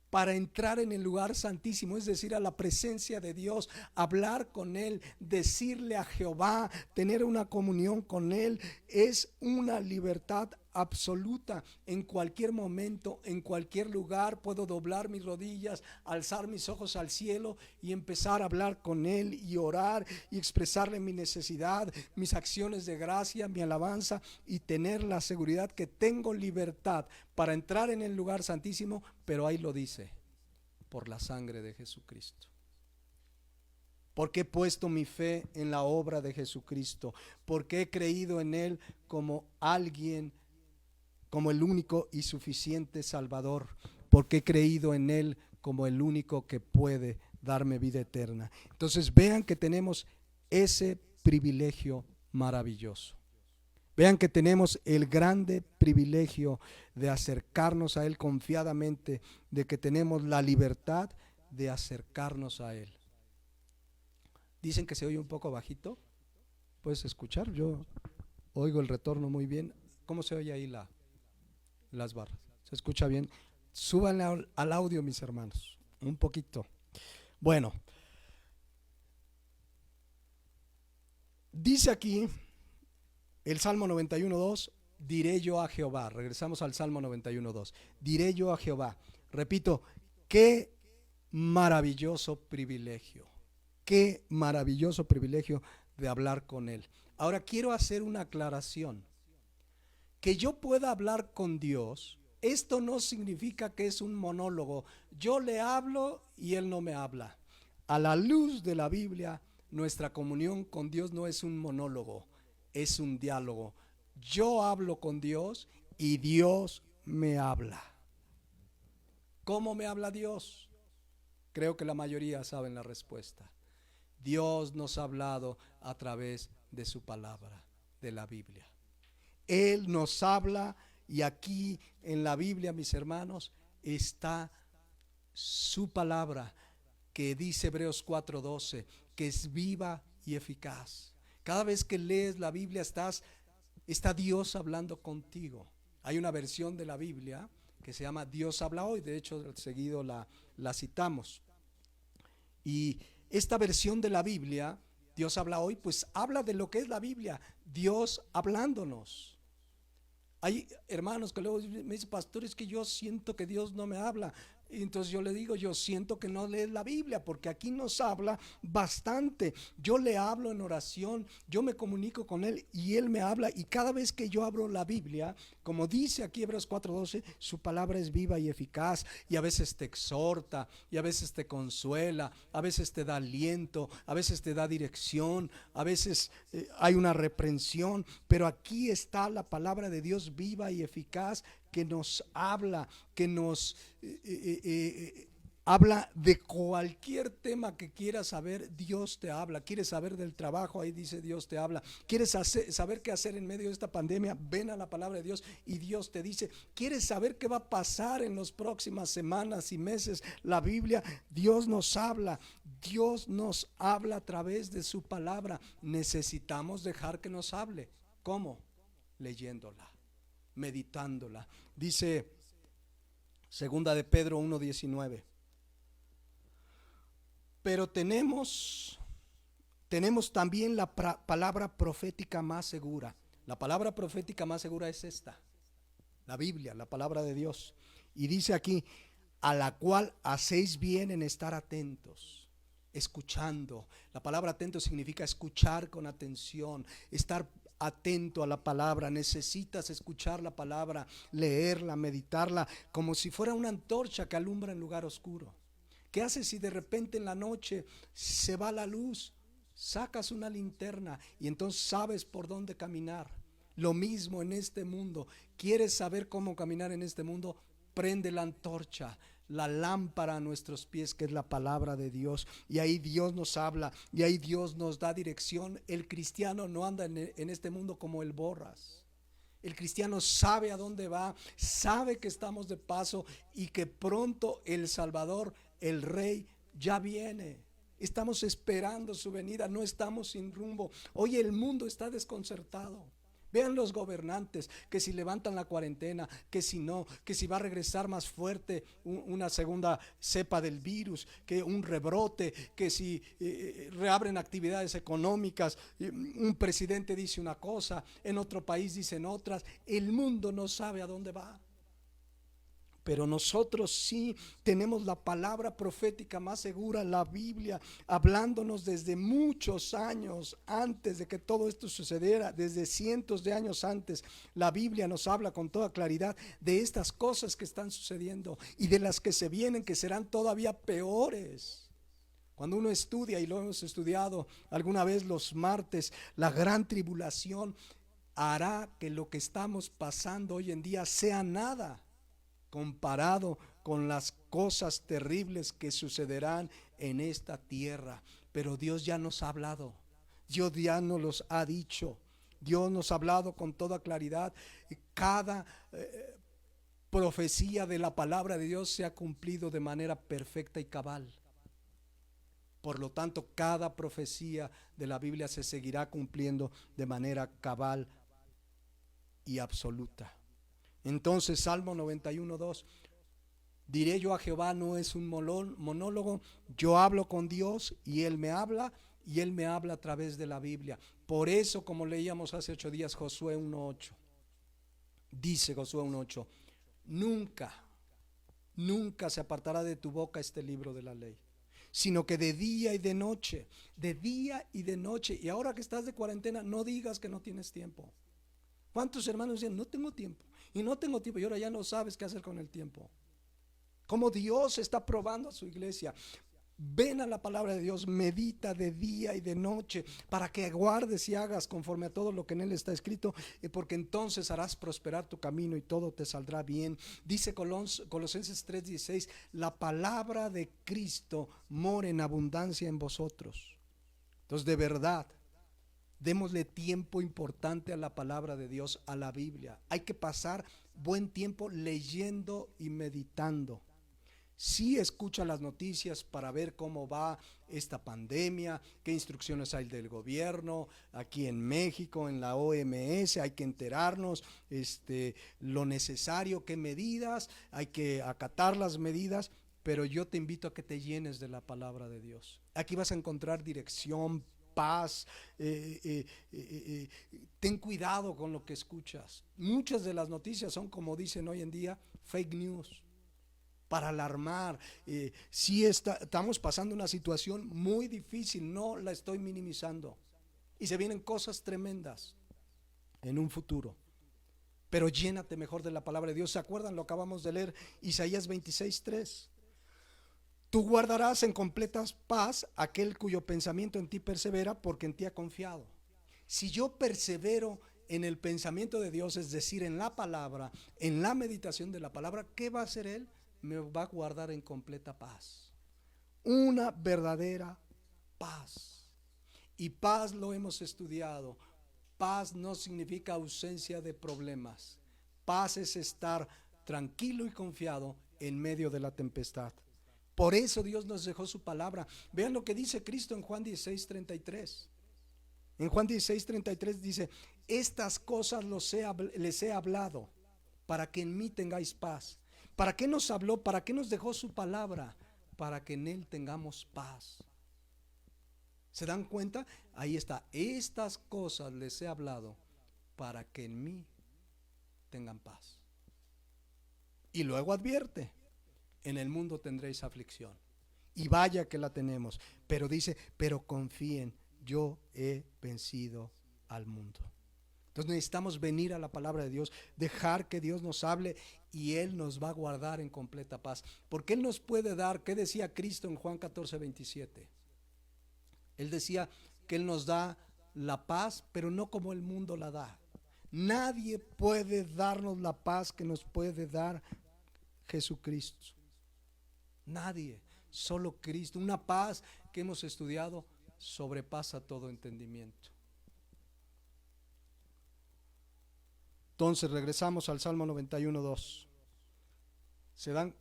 para entrar en el lugar santísimo, es decir, a la presencia de Dios, hablar con Él, decirle a Jehová, tener una comunión con Él. Es una libertad absoluta. En cualquier momento, en cualquier lugar, puedo doblar mis rodillas, alzar mis ojos al cielo y empezar a hablar con Él y orar y expresarle mi necesidad, mis acciones de gracia, mi alabanza, y tener la seguridad que tengo libertad para entrar en el lugar santísimo. Pero ahí lo dice, por la sangre de Jesucristo. Porque he puesto mi fe en la obra de Jesucristo, porque he creído en Él como alguien, como el único y suficiente Salvador, porque he creído en Él como el único que puede darme vida eterna. Entonces vean que tenemos ese privilegio maravilloso. Vean que tenemos el grande privilegio de acercarnos a Él confiadamente, de que tenemos la libertad de acercarnos a Él. Dicen que se oye un poco bajito. ¿Puedes escuchar? Yo oigo el retorno muy bien. ¿Cómo se oye ahí las barras? ¿Se escucha bien? Súbanle al audio, mis hermanos, un poquito. Bueno, Dice aquí el Salmo 91.2, diré yo a Jehová. Regresamos al Salmo 91.2. Diré yo a Jehová. Repito, qué maravilloso privilegio. Qué maravilloso privilegio de hablar con Él. Ahora quiero hacer una aclaración. Que yo pueda hablar con Dios, esto no significa que es un monólogo. Yo le hablo y Él no me habla. A la luz de la Biblia, nuestra comunión con Dios no es un monólogo, es un diálogo. Yo hablo con Dios y Dios me habla. ¿Cómo me habla Dios? Creo que la mayoría saben la respuesta. Dios nos ha hablado a través de su palabra, de la Biblia. Él nos habla y aquí en la Biblia, mis hermanos, está su palabra que dice Hebreos 4:12, que es viva y eficaz. Cada vez que lees la Biblia está Dios hablando contigo. Hay una versión de la Biblia que se llama Dios habla hoy, de hecho seguido la citamos. Y esta versión de la Biblia, Dios habla hoy, pues habla de lo que es la Biblia, Dios hablándonos. Hay hermanos que luego me dicen, pastor, es que yo siento que Dios no me habla. Y entonces yo le digo, yo siento que no lees la Biblia, porque aquí nos habla bastante. Yo le hablo en oración, yo me comunico con Él y Él me habla. Y cada vez que yo abro la Biblia, como dice aquí Hebreos 4:12, su palabra es viva y eficaz. Y a veces te exhorta, y a veces te consuela, a veces te da aliento, a veces te da dirección, a veces hay una reprensión. Pero aquí está la palabra de Dios viva y eficaz, que nos habla, que nos habla de cualquier tema que quieras saber. Dios te habla. Quieres saber del trabajo, ahí dice Dios te habla. Quieres saber qué hacer en medio de esta pandemia, ven a la palabra de Dios y Dios te dice. Quieres saber qué va a pasar en las próximas semanas y meses, la Biblia, Dios nos habla. Dios nos habla a través de su palabra. Necesitamos dejar que nos hable. ¿Cómo? Leyéndola, meditándola. Dice segunda de Pedro 1:19, pero tenemos también la palabra profética más segura. La palabra profética más segura es esta, la Biblia, la palabra de Dios. Y dice aquí, a la cual hacéis bien en estar atentos, escuchando. La palabra atento significa escuchar con atención, estar atento a la palabra. Necesitas escuchar la palabra, leerla, meditarla, como si fuera una antorcha que alumbra en lugar oscuro. ¿Qué haces si de repente en la noche se va la luz? Sacas una linterna y entonces sabes por dónde caminar. Lo mismo en este mundo. ¿Quieres saber cómo caminar en este mundo? Prende la antorcha, la lámpara a nuestros pies, que es la palabra de Dios, y ahí Dios nos habla y ahí Dios nos da dirección. El cristiano no anda en este mundo como el borras. El cristiano sabe a dónde va, sabe que estamos de paso y que pronto el Salvador, el Rey, ya viene. Estamos esperando su venida, no estamos sin rumbo. Hoy el mundo está desconcertado. Vean los gobernantes, que si levantan la cuarentena, que si no, que si va a regresar más fuerte una segunda cepa del virus, que un rebrote, que si reabren actividades económicas. Un presidente dice una cosa, en otro país dicen otras. El mundo no sabe a dónde va. Pero nosotros sí tenemos la palabra profética más segura, la Biblia, hablándonos desde muchos años antes de que todo esto sucediera, desde cientos de años antes. La Biblia nos habla con toda claridad de estas cosas que están sucediendo y de las que se vienen, que serán todavía peores. Cuando uno estudia, y lo hemos estudiado alguna vez los martes, la gran tribulación hará que lo que estamos pasando hoy en día sea nada comparado con las cosas terribles que sucederán en esta tierra. Pero Dios ya nos ha hablado, Dios ya nos los ha dicho, Dios nos ha hablado con toda claridad. Cada profecía de la palabra de Dios se ha cumplido de manera perfecta y cabal. Por lo tanto, cada profecía de la Biblia se seguirá cumpliendo de manera cabal y absoluta. Entonces, Salmo 91:2, diré yo a Jehová, no es un monólogo. Yo hablo con Dios y Él me habla, y Él me habla a través de la Biblia. Por eso, como leíamos hace 8 días, Josué 1:8, dice Josué 1:8, nunca se apartará de tu boca este libro de la ley, sino que de día y de noche, de día y de noche. Y ahora que estás de cuarentena, no digas que no tienes tiempo. ¿Cuántos hermanos dicen, no tengo tiempo? Y no tengo tiempo, y ahora ya no sabes qué hacer con el tiempo. Como Dios está probando a su iglesia. Ven a la palabra de Dios, medita de día y de noche, para que guardes y hagas conforme a todo lo que en él está escrito, porque entonces harás prosperar tu camino y todo te saldrá bien. Dice Colosenses 3:16, la palabra de Cristo mora en abundancia en vosotros. Entonces, de verdad, démosle tiempo importante a la palabra de Dios, a la Biblia. Hay que pasar buen tiempo leyendo y meditando. Sí, escucha las noticias para ver cómo va esta pandemia, qué instrucciones hay del gobierno, aquí en México, en la OMS, hay que enterarnos lo necesario, qué medidas, hay que acatar las medidas, pero yo te invito a que te llenes de la palabra de Dios. Aquí vas a encontrar dirección, paz, ten cuidado con lo que escuchas. Muchas de las noticias son, como dicen hoy en día, fake news, para alarmar. Sí estamos pasando una situación muy difícil, no la estoy minimizando, y se vienen cosas tremendas en un futuro, pero llénate mejor de la palabra de Dios. ¿Se acuerdan? Lo acabamos de leer, Isaías 26:3. Tú guardarás en completa paz aquel cuyo pensamiento en ti persevera, porque en ti ha confiado. Si yo persevero en el pensamiento de Dios, es decir, en la palabra, en la meditación de la palabra, ¿qué va a hacer Él? Me va a guardar en completa paz, una verdadera paz. Y paz, lo hemos estudiado, paz no significa ausencia de problemas. Paz es estar tranquilo y confiado en medio de la tempestad. Por eso Dios nos dejó su palabra. Vean lo que dice Cristo en Juan 16:33. En Juan 16:33 dice, estas cosas les he hablado para que en mí tengáis paz. ¿Para qué nos habló? ¿Para qué nos dejó su palabra? Para que en él tengamos paz. ¿Se dan cuenta? Ahí está. Estas cosas les he hablado para que en mí tengan paz. Y luego advierte, en el mundo tendréis aflicción. Y vaya que la tenemos. Pero dice, pero confíen, yo he vencido al mundo. Entonces necesitamos venir a la palabra de Dios, dejar que Dios nos hable, y Él nos va a guardar en completa paz. Porque Él nos puede dar, ¿qué decía Cristo en Juan 14:27? Él decía que Él nos da la paz, pero no como el mundo la da. Nadie puede darnos la paz que nos puede dar Jesucristo. Nadie, solo Cristo. Una paz que hemos estudiado sobrepasa todo entendimiento. Entonces regresamos al Salmo 91:2. ¿Se dan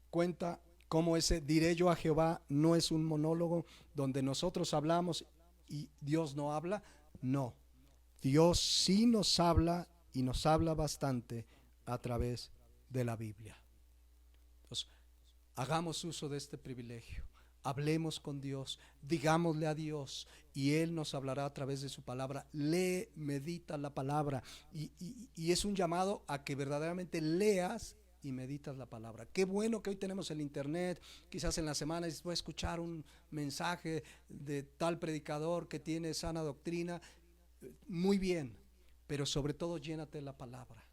cuenta cómo ese diré yo a Jehová no es un monólogo donde nosotros hablamos y Dios no habla? No, Dios sí nos habla, y nos habla bastante a través de la Biblia. Entonces, hagamos uso de este privilegio. Hablemos con Dios, digámosle a Dios, y Él nos hablará a través de su palabra. Lee, medita la palabra, y es un llamado a que verdaderamente leas y meditas la palabra. Qué bueno que hoy tenemos el internet. Quizás en la semana voy a escuchar un mensaje de tal predicador que tiene sana doctrina. Muy bien, pero sobre todo llénate de la palabra.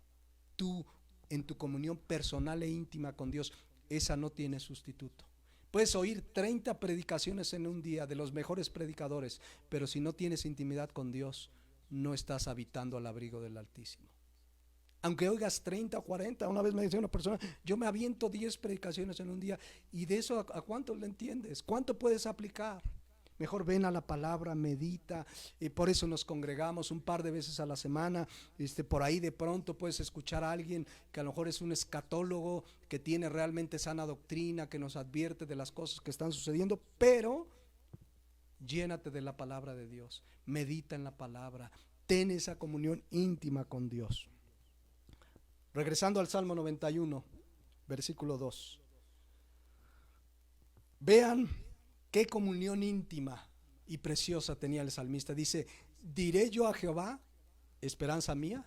Tú, en tu comunión personal e íntima con Dios, esa no tiene sustituto. Puedes oír 30 predicaciones en un día de los mejores predicadores, pero si no tienes intimidad con Dios, no estás habitando al abrigo del Altísimo. Aunque oigas 30 o 40, una vez me decía una persona, yo me aviento 10 predicaciones en un día, y de eso ¿a cuánto le entiendes? ¿Cuánto puedes aplicar? Mejor ven a la palabra, medita. Por eso nos congregamos un par de veces a la semana. Por ahí de pronto puedes escuchar a alguien que a lo mejor es un escatólogo, que tiene realmente sana doctrina, que nos advierte de las cosas que están sucediendo, pero llénate de la palabra de Dios, medita en la palabra, ten esa comunión íntima con Dios. Regresando al Salmo 91, versículo 2. Vean qué comunión íntima y preciosa tenía el salmista. Dice: diré yo a Jehová, esperanza mía,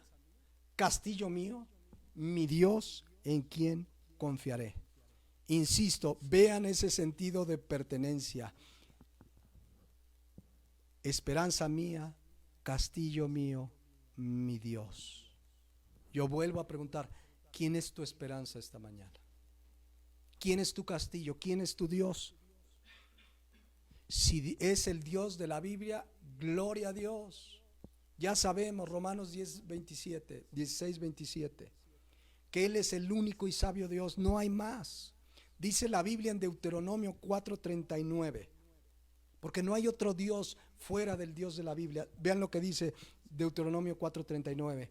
castillo mío, mi Dios en quien confiaré. Insisto, vean ese sentido de pertenencia. Esperanza mía, castillo mío, mi Dios. Yo vuelvo a preguntar: ¿quién es tu esperanza esta mañana? ¿Quién es tu castillo? ¿Quién es tu Dios? Si es el Dios de la Biblia, gloria a Dios. Ya sabemos, Romanos 16, 27, que Él es el único y sabio Dios, no hay más. Dice la Biblia en Deuteronomio 4:39, porque no hay otro Dios fuera del Dios de la Biblia. Vean lo que dice Deuteronomio 4:39: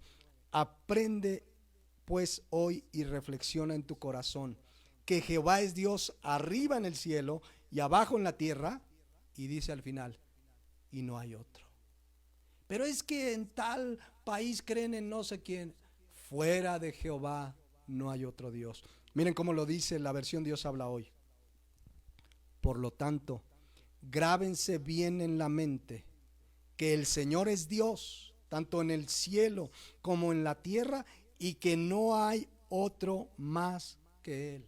aprende pues hoy y reflexiona en tu corazón que Jehová es Dios arriba en el cielo y abajo en la tierra. Y dice al final: y no hay otro. Pero es que en tal país creen en no sé quién. Fuera de Jehová no hay otro Dios. Miren cómo lo dice la versión Dios habla hoy. Por lo tanto, grábense bien en la mente que el Señor es Dios, tanto en el cielo como en la tierra, y que no hay otro más que Él.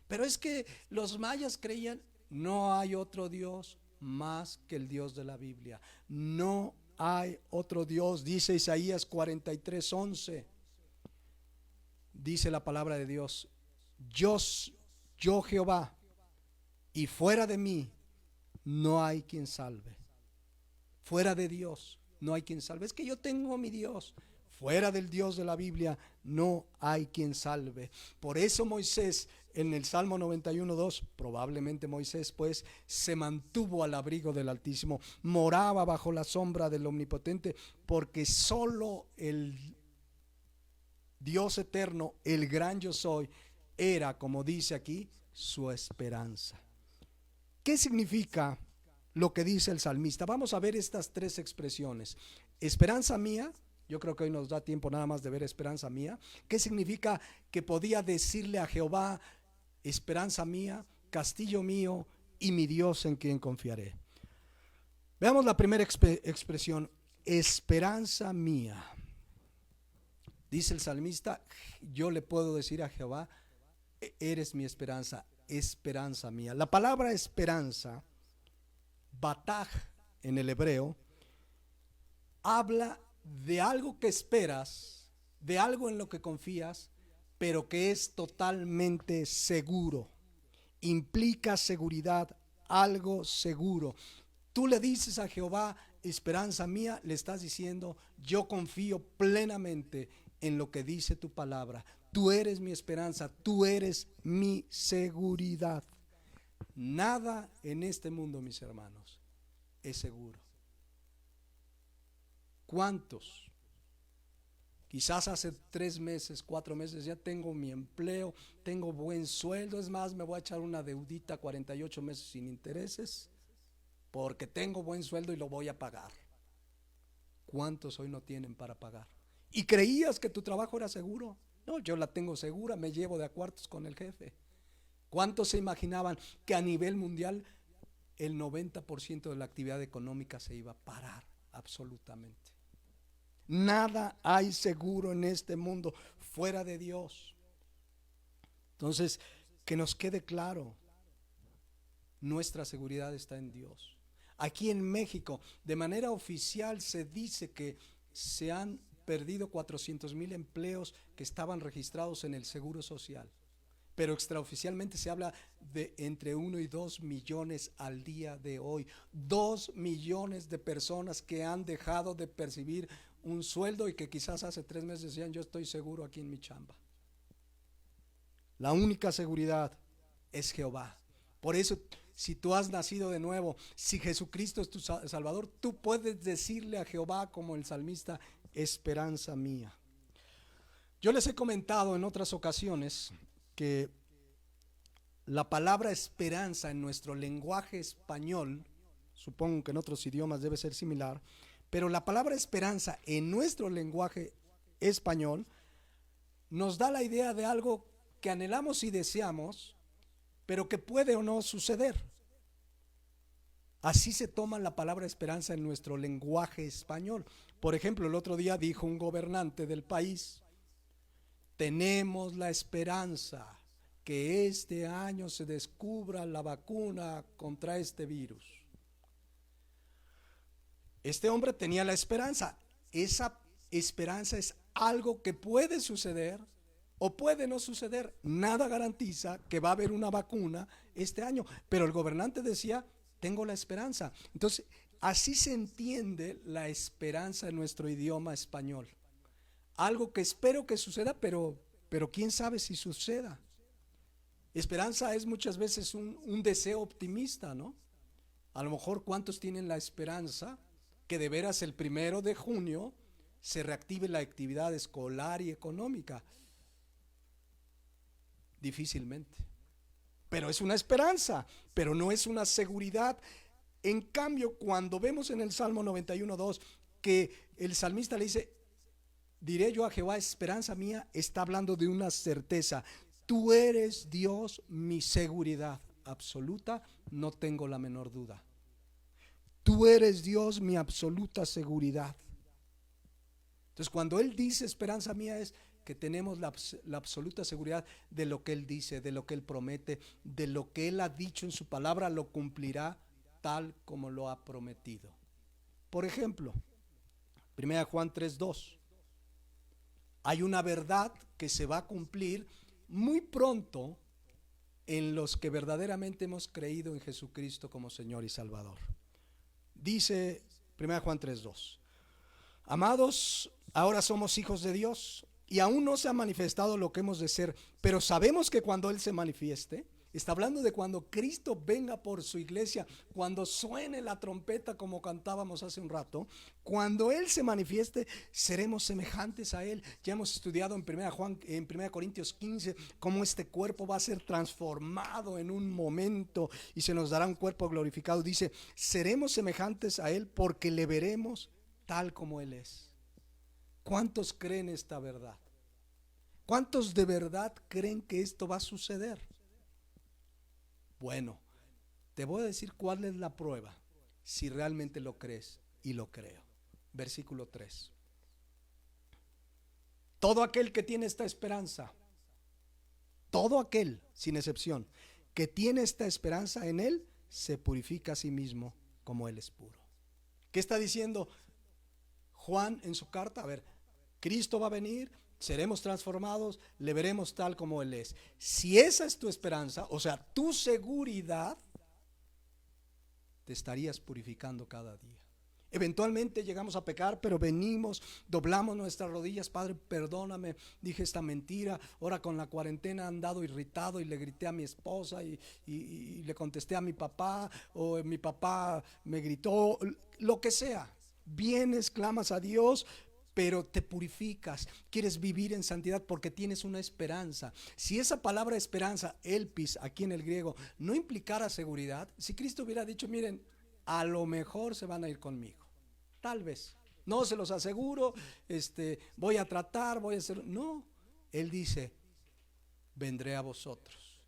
Pero es que los mayas creían: no hay otro Dios más que el Dios de la Biblia. No hay otro Dios, dice Isaías 43:11. Dice la palabra de Dios: yo Jehová, y fuera de mí no hay quien salve. Fuera de Dios no hay quien salve. Es que yo tengo mi Dios. Fuera del Dios de la Biblia no hay quien salve. Por eso Moisés en el Salmo 91:2, probablemente Moisés pues se mantuvo al abrigo del Altísimo, moraba bajo la sombra del Omnipotente, porque solo el Dios eterno, el gran yo soy, era, como dice aquí, su esperanza. ¿Qué significa lo que dice el salmista? Vamos a ver estas tres expresiones. Esperanza mía. Yo creo que hoy nos da tiempo nada más de ver esperanza mía. ¿Qué significa que podía decirle a Jehová: esperanza mía, castillo mío y mi Dios en quien confiaré? Veamos la primera expresión: esperanza mía. Dice el salmista: yo le puedo decir a Jehová: eres mi esperanza, esperanza mía. La palabra esperanza, bataj en el hebreo, habla de algo que esperas, de algo en lo que confías, pero que es totalmente seguro. Implica seguridad, algo seguro. Tú le dices a Jehová: esperanza mía, le estás diciendo: yo confío plenamente en lo que dice tu palabra. Tú eres mi esperanza, tú eres mi seguridad. Nada en este mundo, mis hermanos, es seguro. ¿Cuántos? Quizás hace 3 meses, 4 meses, ya tengo mi empleo, tengo buen sueldo, es más, me voy a echar una deudita 48 meses sin intereses, porque tengo buen sueldo y lo voy a pagar. ¿Cuántos hoy no tienen para pagar? ¿Y creías que tu trabajo era seguro? No, yo la tengo segura, me llevo de a cuartos con el jefe. ¿Cuántos se imaginaban que a nivel mundial el 90% de la actividad económica se iba a parar absolutamente? Nada hay seguro en este mundo fuera de Dios. Entonces, que nos quede claro, nuestra seguridad está en Dios. Aquí en México, de manera oficial, se dice que se han perdido 400,000 empleos que estaban registrados en el Seguro Social. Pero extraoficialmente se habla de entre 1 y 2 millones al día de hoy. 2 millones de personas que han dejado de percibir un sueldo y que quizás hace 3 meses decían: yo estoy seguro aquí en mi chamba. La única seguridad es Jehová. Por eso, si tú has nacido de nuevo, si Jesucristo es tu Salvador, tú puedes decirle a Jehová como el salmista: esperanza mía. Yo les he comentado en otras ocasiones que la palabra esperanza en nuestro lenguaje español, supongo que en otros idiomas debe ser similar, pero la palabra esperanza en nuestro lenguaje español nos da la idea de algo que anhelamos y deseamos, pero que puede o no suceder. Así se toma la palabra esperanza en nuestro lenguaje español. Por ejemplo, el otro día dijo un gobernante del país: tenemos la esperanza que este año se descubra la vacuna contra este virus. Este hombre tenía la esperanza. Esa esperanza es algo que puede suceder o puede no suceder. Nada garantiza que va a haber una vacuna este año, pero el gobernante decía: tengo la esperanza. Entonces, así se entiende la esperanza en nuestro idioma español. Algo que espero que suceda, pero quién sabe si suceda. Esperanza es muchas veces un deseo optimista, ¿no? A lo mejor, ¿cuántos tienen la esperanza que de veras el 1 de junio se reactive la actividad escolar y económica? Difícilmente. Pero es una esperanza, pero no es una seguridad. En cambio, cuando vemos en el Salmo 91:2 que el salmista le dice: diré yo a Jehová, esperanza mía, está hablando de una certeza. Tú eres, Dios, mi seguridad absoluta, no tengo la menor duda. Tú eres, Dios, mi absoluta seguridad. Entonces, cuando Él dice esperanza mía, es que tenemos la absoluta seguridad de lo que Él dice, de lo que Él promete, de lo que Él ha dicho en su palabra, lo cumplirá tal como lo ha prometido. Por ejemplo, 1 Juan 3:2. Hay una verdad que se va a cumplir muy pronto en los que verdaderamente hemos creído en Jesucristo como Señor y Salvador. Dice 1 Juan 3:2: amados, ahora somos hijos de Dios y aún no se ha manifestado lo que hemos de ser, pero sabemos que cuando Él se manifieste, está hablando de cuando Cristo venga por su iglesia, cuando suene la trompeta como cantábamos hace un rato, cuando Él se manifieste, seremos semejantes a Él. Ya hemos estudiado en 1 Corintios 15 cómo este cuerpo va a ser transformado en un momento y se nos dará un cuerpo glorificado. Dice: seremos semejantes a Él porque le veremos tal como Él es. ¿Cuántos creen esta verdad? ¿Cuántos de verdad creen que esto va a suceder? Bueno, te voy a decir cuál es la prueba, si realmente lo crees, y lo creo. Versículo 3. Todo aquel que tiene esta esperanza, todo aquel, sin excepción, que tiene esta esperanza en Él, se purifica a sí mismo como Él es puro. ¿Qué está diciendo Juan en su carta? A ver, Cristo va a venir, seremos transformados, le veremos tal como Él es. Si esa es tu esperanza, o sea, tu seguridad, te estarías purificando cada día. Eventualmente llegamos a pecar, pero venimos, doblamos nuestras rodillas: Padre, perdóname, dije esta mentira, ahora con la cuarentena he andado irritado y le grité a mi esposa y le contesté a mi papá, o mi papá me gritó, lo que sea. Vienes, clamas a Dios, pero te purificas, quieres vivir en santidad porque tienes una esperanza. Si esa palabra esperanza, elpis, aquí en el griego, no implicara seguridad, si Cristo hubiera dicho: miren, a lo mejor se van a ir conmigo, tal vez, no se los aseguro, voy a tratar, voy a hacer, no, Él dice: vendré a vosotros,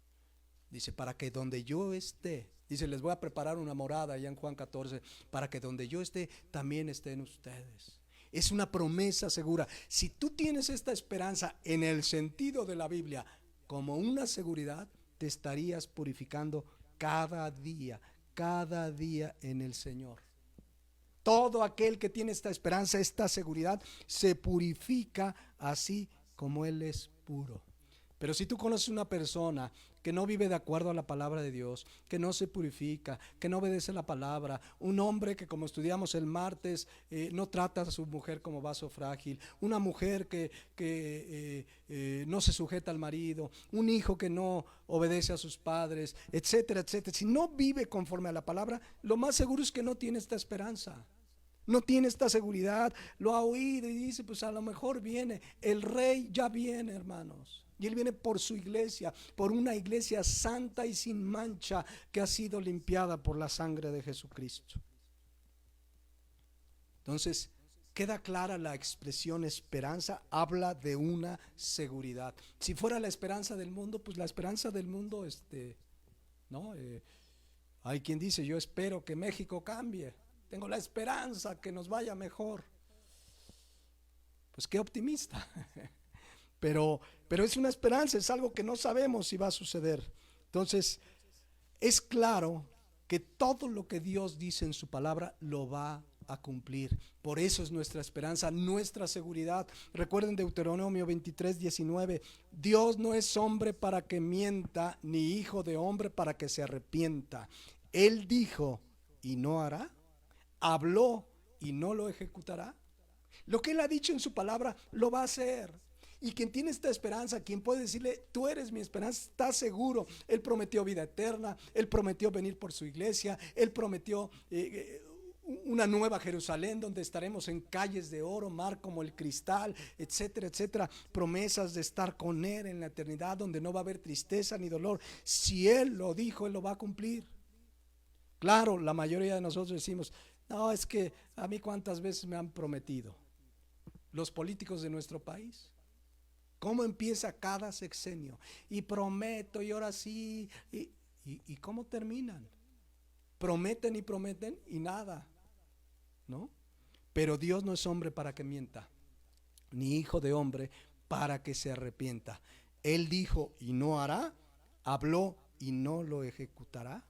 dice, para que donde yo esté, dice, les voy a preparar una morada, allá en Juan 14, para que donde yo esté, también estén ustedes. Es una promesa segura. Si tú tienes esta esperanza en el sentido de la Biblia como una seguridad, te estarías purificando cada día en el Señor. Todo aquel que tiene esta esperanza, esta seguridad, se purifica así como Él es puro. Pero si tú conoces una persona que no vive de acuerdo a la palabra de Dios, que no se purifica, que no obedece la palabra, un hombre que, como estudiamos el martes, no trata a su mujer como vaso frágil, una mujer que no se sujeta al marido, un hijo que no obedece a sus padres, etcétera, etcétera. Si no vive conforme a la palabra, lo más seguro es que no tiene esta esperanza. No tiene esta seguridad, lo ha oído y dice: pues a lo mejor viene, el rey ya viene, hermanos. Y Él viene por su iglesia, por una iglesia santa y sin mancha que ha sido limpiada por la sangre de Jesucristo. Entonces, queda clara la expresión esperanza, habla de una seguridad. Si fuera la esperanza del mundo, pues la esperanza del mundo, ¿no? Hay quien dice, yo espero que México cambie, tengo la esperanza que nos vaya mejor. Pues qué optimista. Pero es una esperanza, es algo que no sabemos si va a suceder. Entonces, es claro que todo lo que Dios dice en su palabra lo va a cumplir. Por eso es nuestra esperanza, nuestra seguridad. Recuerden Deuteronomio 23:19. Dios no es hombre para que mienta, ni hijo de hombre para que se arrepienta. Él dijo y no hará. Habló y no lo ejecutará. Lo que Él ha dicho en su palabra lo va a hacer. Y quien tiene esta esperanza, quien puede decirle, tú eres mi esperanza, está seguro. Él prometió vida eterna, Él prometió venir por su iglesia, Él prometió una nueva Jerusalén donde estaremos en calles de oro, mar como el cristal, etcétera, etcétera. Promesas de estar con Él en la eternidad donde no va a haber tristeza ni dolor. Si Él lo dijo, Él lo va a cumplir. Claro, la mayoría de nosotros decimos, no, es que a mí cuántas veces me han prometido los políticos de nuestro país. ¿Cómo empieza cada sexenio? Y prometo, y ahora sí. ¿Y cómo terminan? Prometen y nada, ¿no? Pero Dios no es hombre para que mienta, ni hijo de hombre para que se arrepienta. Él dijo y no hará, habló y no lo ejecutará.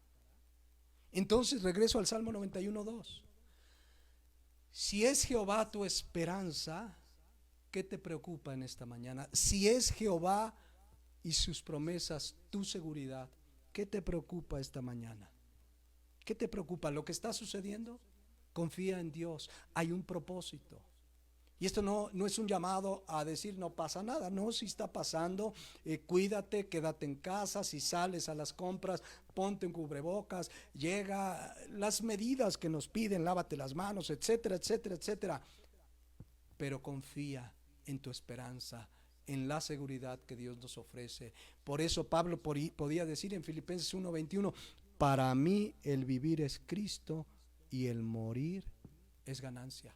Entonces regreso al Salmo 91:2. Si es Jehová tu esperanza, ¿qué te preocupa en esta mañana? Si es Jehová y sus promesas tu seguridad, ¿qué te preocupa esta mañana? ¿Qué te preocupa? ¿Lo que está sucediendo? Confía en Dios, hay un propósito. Y esto no es un llamado a decir no pasa nada, no, si está pasando, cuídate, quédate en casa, si sales a las compras, ponte un cubrebocas, llega las medidas que nos piden, lávate las manos, etcétera, etcétera, etcétera. Pero confía en tu esperanza, en la seguridad que Dios nos ofrece. Por eso Pablo podía decir en Filipenses 1:21, para mí el vivir es Cristo y el morir es ganancia.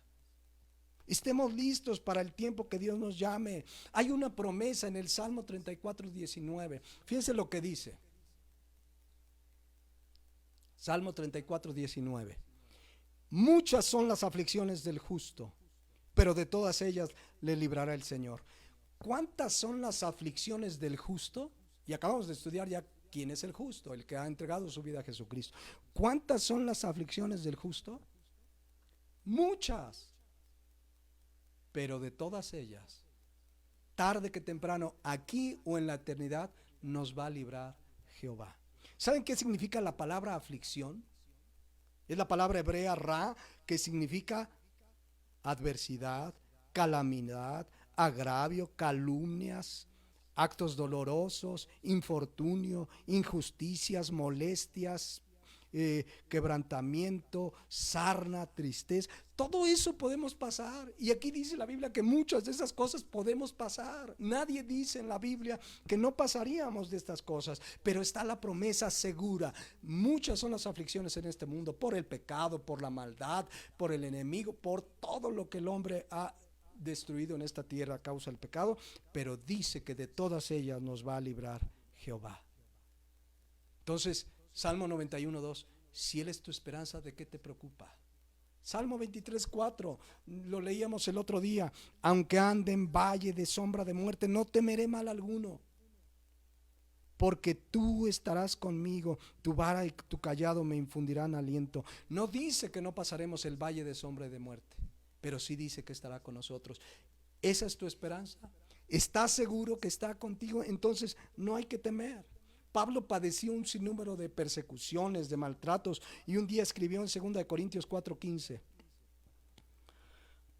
Estemos listos para el tiempo que Dios nos llame. Hay una promesa en el Salmo 34:19. Fíjense lo que dice. Salmo 34:19. Muchas son las aflicciones del justo, pero de todas ellas le librará el Señor. ¿Cuántas son las aflicciones del justo? Y acabamos de estudiar ya quién es el justo, el que ha entregado su vida a Jesucristo. ¿Cuántas son las aflicciones del justo? Muchas. Pero de todas ellas, tarde que temprano, aquí o en la eternidad, nos va a librar Jehová. ¿Saben qué significa la palabra aflicción? Es la palabra hebrea ra, que significa adversidad, calamidad, agravio, calumnias, actos dolorosos, infortunio, injusticias, molestias, quebrantamiento, sarna, tristeza. Todo eso podemos pasar. Y aquí dice la Biblia que muchas de esas cosas podemos pasar. Nadie dice en la Biblia que no pasaríamos de estas cosas, pero está la promesa segura. Muchas son las aflicciones en este mundo, por el pecado, por la maldad, por el enemigo, por todo lo que el hombre ha destruido en esta tierra a causa del pecado, pero dice que de todas ellas nos va a librar Jehová. Entonces, Salmo 91:2, si Él es tu esperanza, ¿de qué te preocupa? Salmo 23:4, lo leíamos el otro día, aunque ande en valle de sombra de muerte, no temeré mal alguno, porque tú estarás conmigo, tu vara y tu callado me infundirán aliento. No dice que no pasaremos el valle de sombra de muerte, pero sí dice que estará con nosotros. ¿Esa es tu esperanza? ¿Estás seguro que está contigo? Entonces no hay que temer. Pablo padeció un sinnúmero de persecuciones, de maltratos, y un día escribió en 2 Corintios 4:15,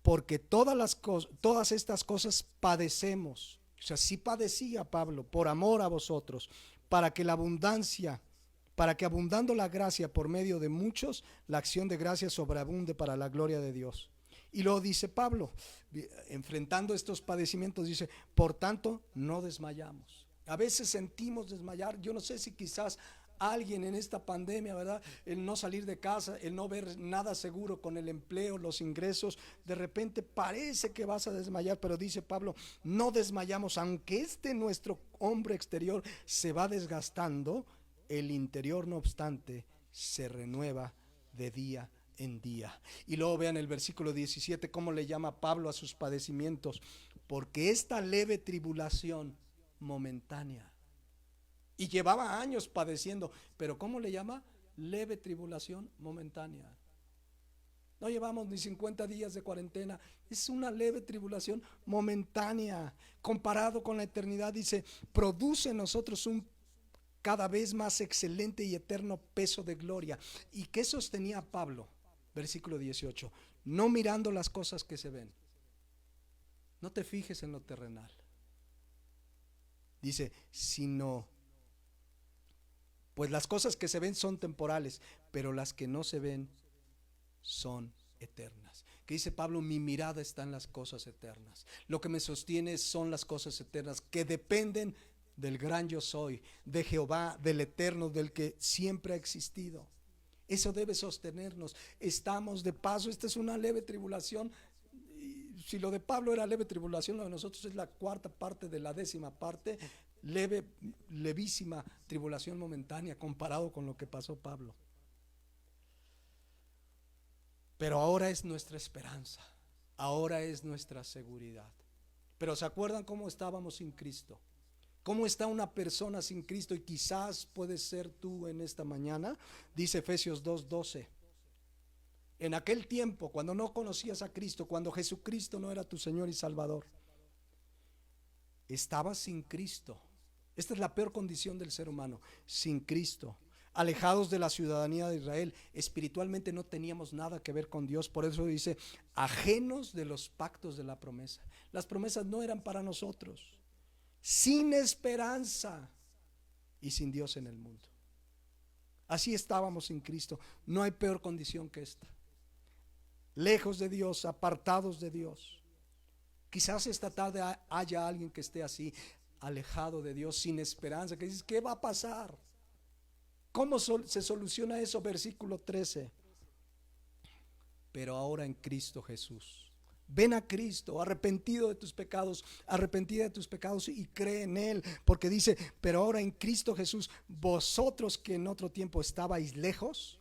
porque todas estas cosas padecemos. O sea, sí padecía Pablo por amor a vosotros, para que abundando la gracia por medio de muchos, la acción de gracia sobreabunde para la gloria de Dios. Y luego dice Pablo, enfrentando estos padecimientos, dice, por tanto no desmayamos. A veces sentimos desmayar. Yo no sé si quizás alguien en esta pandemia, ¿verdad? El no salir de casa, el no ver nada seguro con el empleo, los ingresos, de repente parece que vas a desmayar, pero dice Pablo, no desmayamos, aunque nuestro hombre exterior se va desgastando, el interior no obstante se renueva de día en día. Y luego vean el versículo 17 cómo le llama Pablo a sus padecimientos: porque esta leve tribulación momentánea. Y llevaba años padeciendo, pero ¿cómo le llama? Leve tribulación momentánea. No llevamos ni 50 días de cuarentena, es una leve tribulación momentánea. Comparado con la eternidad, dice, produce en nosotros un cada vez más excelente y eterno peso de gloria. ¿Y qué sostenía Pablo? Versículo 18: no mirando las cosas que se ven. No te fijes en lo terrenal. Dice, sino, pues las cosas que se ven son temporales, pero las que no se ven son eternas. Que dice Pablo, mi mirada está en las cosas eternas. Lo que me sostiene son las cosas eternas que dependen del gran yo soy, de Jehová, del eterno, del que siempre ha existido. Eso debe sostenernos. Estamos de paso, esta es una leve tribulación. Si lo de Pablo era leve tribulación, lo de nosotros es la cuarta parte de la décima parte. Levísima tribulación momentánea comparado con lo que pasó Pablo. Pero ahora es nuestra esperanza, ahora es nuestra seguridad. Pero ¿se acuerdan cómo estábamos sin Cristo? ¿Cómo está una persona sin Cristo? Y quizás puedes ser tú en esta mañana. Dice Efesios 2:12. En aquel tiempo, cuando no conocías a Cristo, cuando Jesucristo no era tu Señor y Salvador, estabas sin Cristo. Esta es la peor condición del ser humano, sin Cristo, alejados de la ciudadanía de Israel. Espiritualmente no teníamos nada que ver con Dios. Por eso dice, ajenos de los pactos de la promesa. Las promesas no eran para nosotros, sin esperanza y sin Dios en el mundo. Así estábamos sin Cristo. No hay peor condición que esta. Lejos de Dios, apartados de Dios. Quizás esta tarde haya alguien que esté así, alejado de Dios, sin esperanza, que dices, ¿qué va a pasar? ¿Cómo se soluciona eso? Versículo 13. Pero ahora en Cristo Jesús. Ven a Cristo, arrepentido de tus pecados, arrepentida de tus pecados, y cree en Él, porque dice, pero ahora en Cristo Jesús, vosotros que en otro tiempo estabais lejos.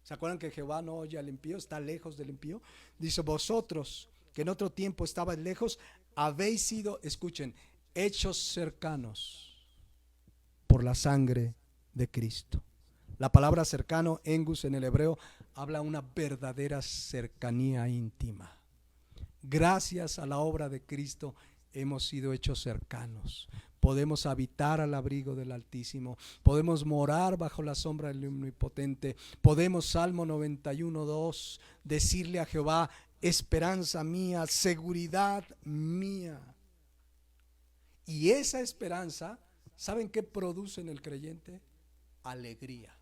¿Se acuerdan que Jehová no oye al impío? Está lejos del impío. Dice, vosotros que en otro tiempo estabais lejos, habéis sido, escuchen, hechos cercanos por la sangre de Cristo. La palabra cercano, engus en el hebreo, habla una verdadera cercanía íntima. Gracias a la obra de Cristo hemos sido hechos cercanos. Podemos habitar al abrigo del Altísimo, podemos morar bajo la sombra del Omnipotente. Podemos, Salmo 91:2, decirle a Jehová, esperanza mía, seguridad mía. Y esa esperanza, ¿saben qué produce en el creyente? Alegría.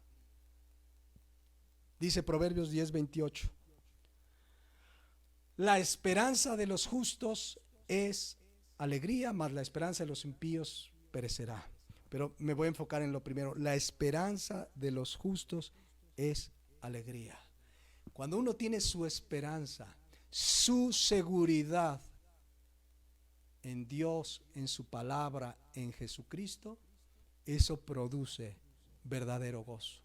Dice Proverbios 10:28. La esperanza de los justos es alegría, mas la esperanza de los impíos perecerá. Pero me voy a enfocar en lo primero. La esperanza de los justos es alegría. Cuando uno tiene su esperanza, su seguridad en Dios, en su palabra, en Jesucristo, eso produce verdadero gozo.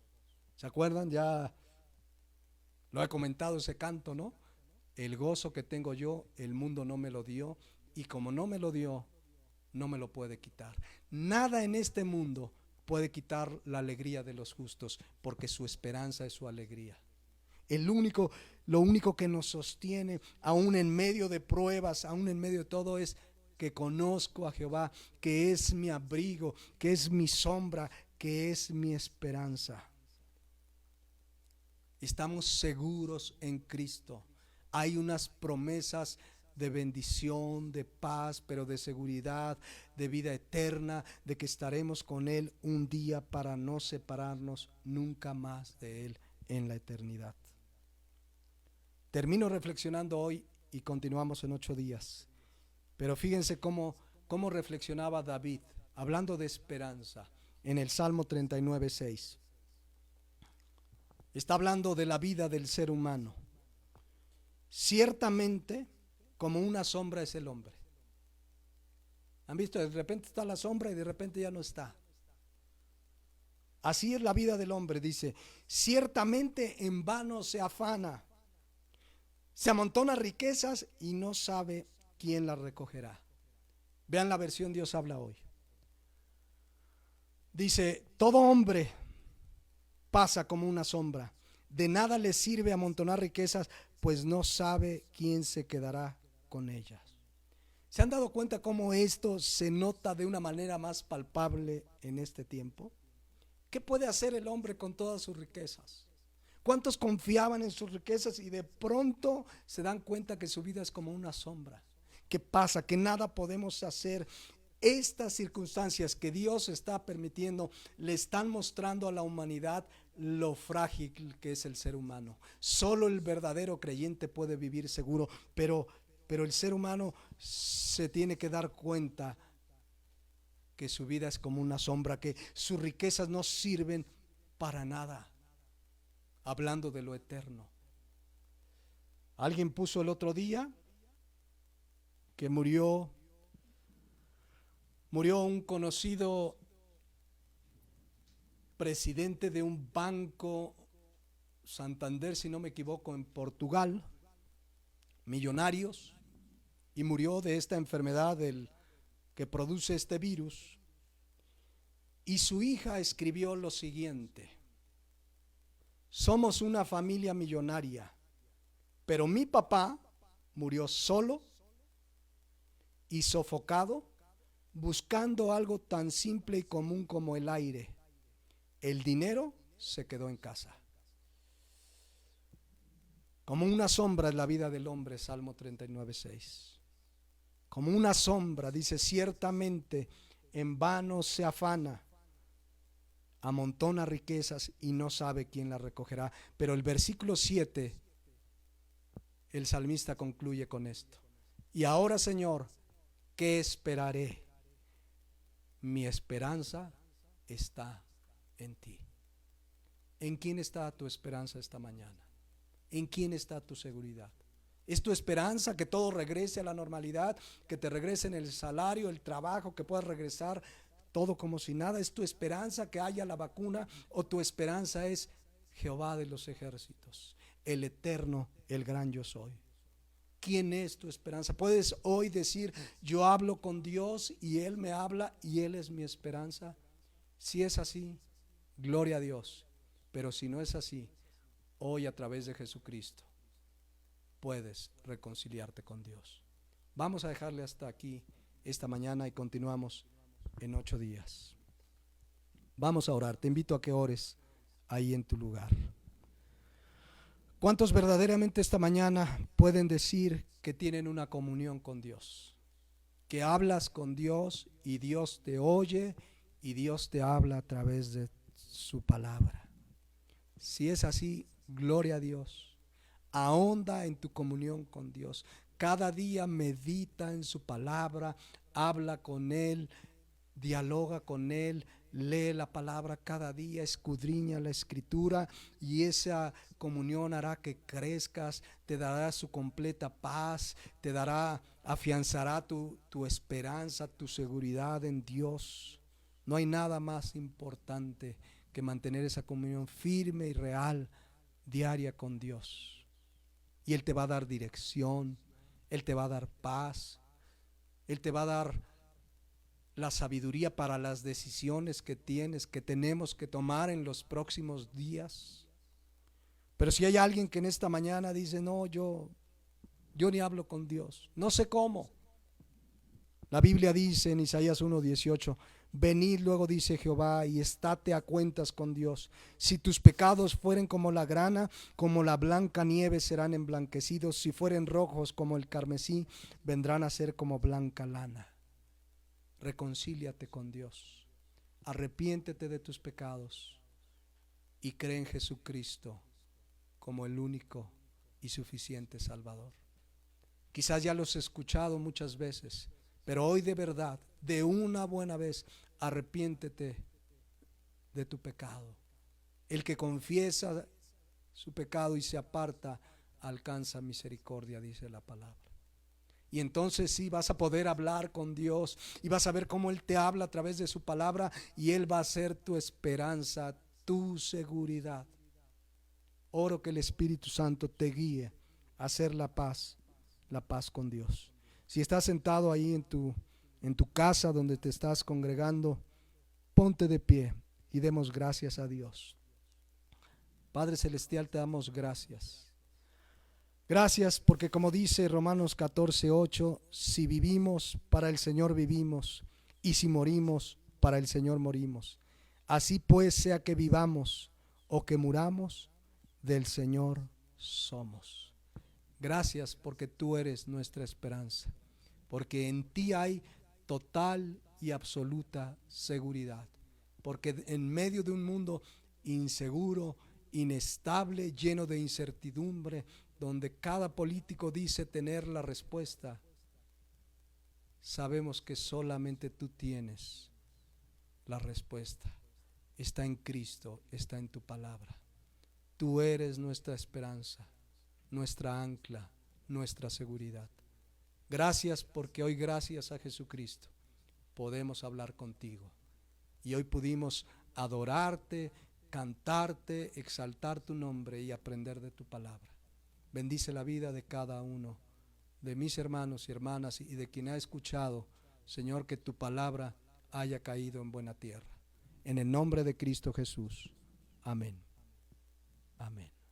¿Se acuerdan? Ya lo he comentado ese canto, ¿no? El gozo que tengo yo, el mundo no me lo dio, y como no me lo dio, no me lo puede quitar. Nada en este mundo puede quitar la alegría de los justos, porque su esperanza es su alegría. Lo único que nos sostiene, aún en medio de pruebas, aún en medio de todo, es que conozco a Jehová, que es mi abrigo, que es mi sombra, que es mi esperanza. Estamos seguros en Cristo. Hay unas promesas de bendición, de paz, pero de seguridad, de vida eterna, de que estaremos con Él un día para no separarnos nunca más de Él en la eternidad. Termino reflexionando hoy y continuamos en 8 días. Pero fíjense cómo reflexionaba David, hablando de esperanza, en el Salmo 39:6. Está hablando de la vida del ser humano. Ciertamente, como una sombra es el hombre. ¿Han visto? De repente está la sombra y de repente ya no está. Así es la vida del hombre, dice. Ciertamente en vano se afana, se amontona riquezas y no sabe quién las recogerá. Vean la versión Dios habla hoy. Dice, todo hombre pasa como una sombra. De nada le sirve amontonar riquezas, pues no sabe quién se quedará con ellas. ¿Se han dado cuenta cómo esto se nota de una manera más palpable en este tiempo? ¿Qué puede hacer el hombre con todas sus riquezas? ¿Cuántos confiaban en sus riquezas y de pronto se dan cuenta que su vida es como una sombra? ¿Qué pasa? Que nada podemos hacer. Estas circunstancias que Dios está permitiendo le están mostrando a la humanidad lo frágil que es el ser humano. Solo el verdadero creyente puede vivir seguro, pero el ser humano se tiene que dar cuenta que su vida es como una sombra, que sus riquezas no sirven para nada. Hablando de lo eterno. Alguien puso el otro día que murió un conocido presidente de un banco, Santander, si no me equivoco, en Portugal, millonarios, y murió de esta enfermedad que produce este virus. Y su hija escribió lo siguiente: somos una familia millonaria, pero mi papá murió solo y sofocado, buscando algo tan simple y común como el aire. El dinero se quedó en casa. Como una sombra es la vida del hombre, Salmo 39:6. Como una sombra, dice, ciertamente en vano se afana, amontona riquezas y no sabe quién las recogerá. Pero el versículo 7, el salmista concluye con esto: y ahora, Señor, ¿qué esperaré? Mi esperanza está en ti. ¿En quién está tu esperanza esta mañana? ¿En quién está tu seguridad? ¿Es tu esperanza que todo regrese a la normalidad, que te regresen el salario, el trabajo, que puedas regresar todo como si nada? ¿Es tu esperanza que haya la vacuna, o tu esperanza es Jehová de los ejércitos, el eterno, el gran yo soy? ¿Quién es tu esperanza? Puedes hoy decir: yo hablo con Dios y Él me habla y Él es mi esperanza. Si es así, gloria a Dios. Pero si no es así, hoy a través de Jesucristo puedes reconciliarte con Dios. Vamos a dejarle hasta aquí esta mañana y continuamos en 8 días. Vamos a orar. Te invito a que ores ahí en tu lugar. ¿Cuántos verdaderamente esta mañana pueden decir que tienen una comunión con Dios? Que hablas con Dios y Dios te oye y Dios te habla a través de su palabra. Si es así, gloria a Dios. Ahonda en tu comunión con Dios. Cada día medita en su palabra, habla con Él, dialoga con Él, lee la palabra cada día, escudriña la escritura, y esa comunión hará que crezcas, te dará su completa paz, te dará, afianzará tu esperanza, tu seguridad en Dios. No hay nada más importante que mantener esa comunión firme y real, diaria con Dios. Y Él te va a dar dirección, Él te va a dar paz, Él te va a dar la sabiduría para las decisiones que tenemos que tomar en los próximos días. Pero si hay alguien que en esta mañana dice: no, yo ni hablo con Dios, no sé cómo. La Biblia dice en Isaías 1:18: venid luego, dice Jehová, y estate a cuentas con Dios. Si tus pecados fueren como la grana, como la blanca nieve serán emblanquecidos. Si fueren rojos como el carmesí, vendrán a ser como blanca lana. Reconcíliate con Dios, arrepiéntete de tus pecados y cree en Jesucristo como el único y suficiente Salvador. Quizás ya los he escuchado muchas veces, pero hoy de verdad, de una buena vez, arrepiéntete de tu pecado. El que confiesa su pecado y se aparta alcanza misericordia, dice la palabra. Y entonces sí vas a poder hablar con Dios y vas a ver cómo Él te habla a través de su palabra y Él va a ser tu esperanza, tu seguridad. Oro que el Espíritu Santo te guíe a hacer la paz con Dios. Si estás sentado ahí en tu casa donde te estás congregando, ponte de pie y demos gracias a Dios. Padre Celestial, te damos gracias. Gracias porque, como dice Romanos 14:8, si vivimos, para el Señor vivimos, y si morimos, para el Señor morimos. Así pues, sea que vivamos o que muramos, del Señor somos. Gracias porque tú eres nuestra esperanza, porque en ti hay total y absoluta seguridad, porque en medio de un mundo inseguro, inestable, lleno de incertidumbre, donde cada político dice tener la respuesta, sabemos que solamente tú tienes la respuesta. Está en Cristo, está en tu palabra. Tú eres nuestra esperanza, nuestra ancla, nuestra seguridad. Gracias porque hoy, gracias a Jesucristo, podemos hablar contigo. Y hoy pudimos adorarte, cantarte, exaltar tu nombre y aprender de tu palabra. Bendice la vida de cada uno de mis hermanos y hermanas y de quien ha escuchado, Señor, que tu palabra haya caído en buena tierra. En el nombre de Cristo Jesús. Amén. Amén.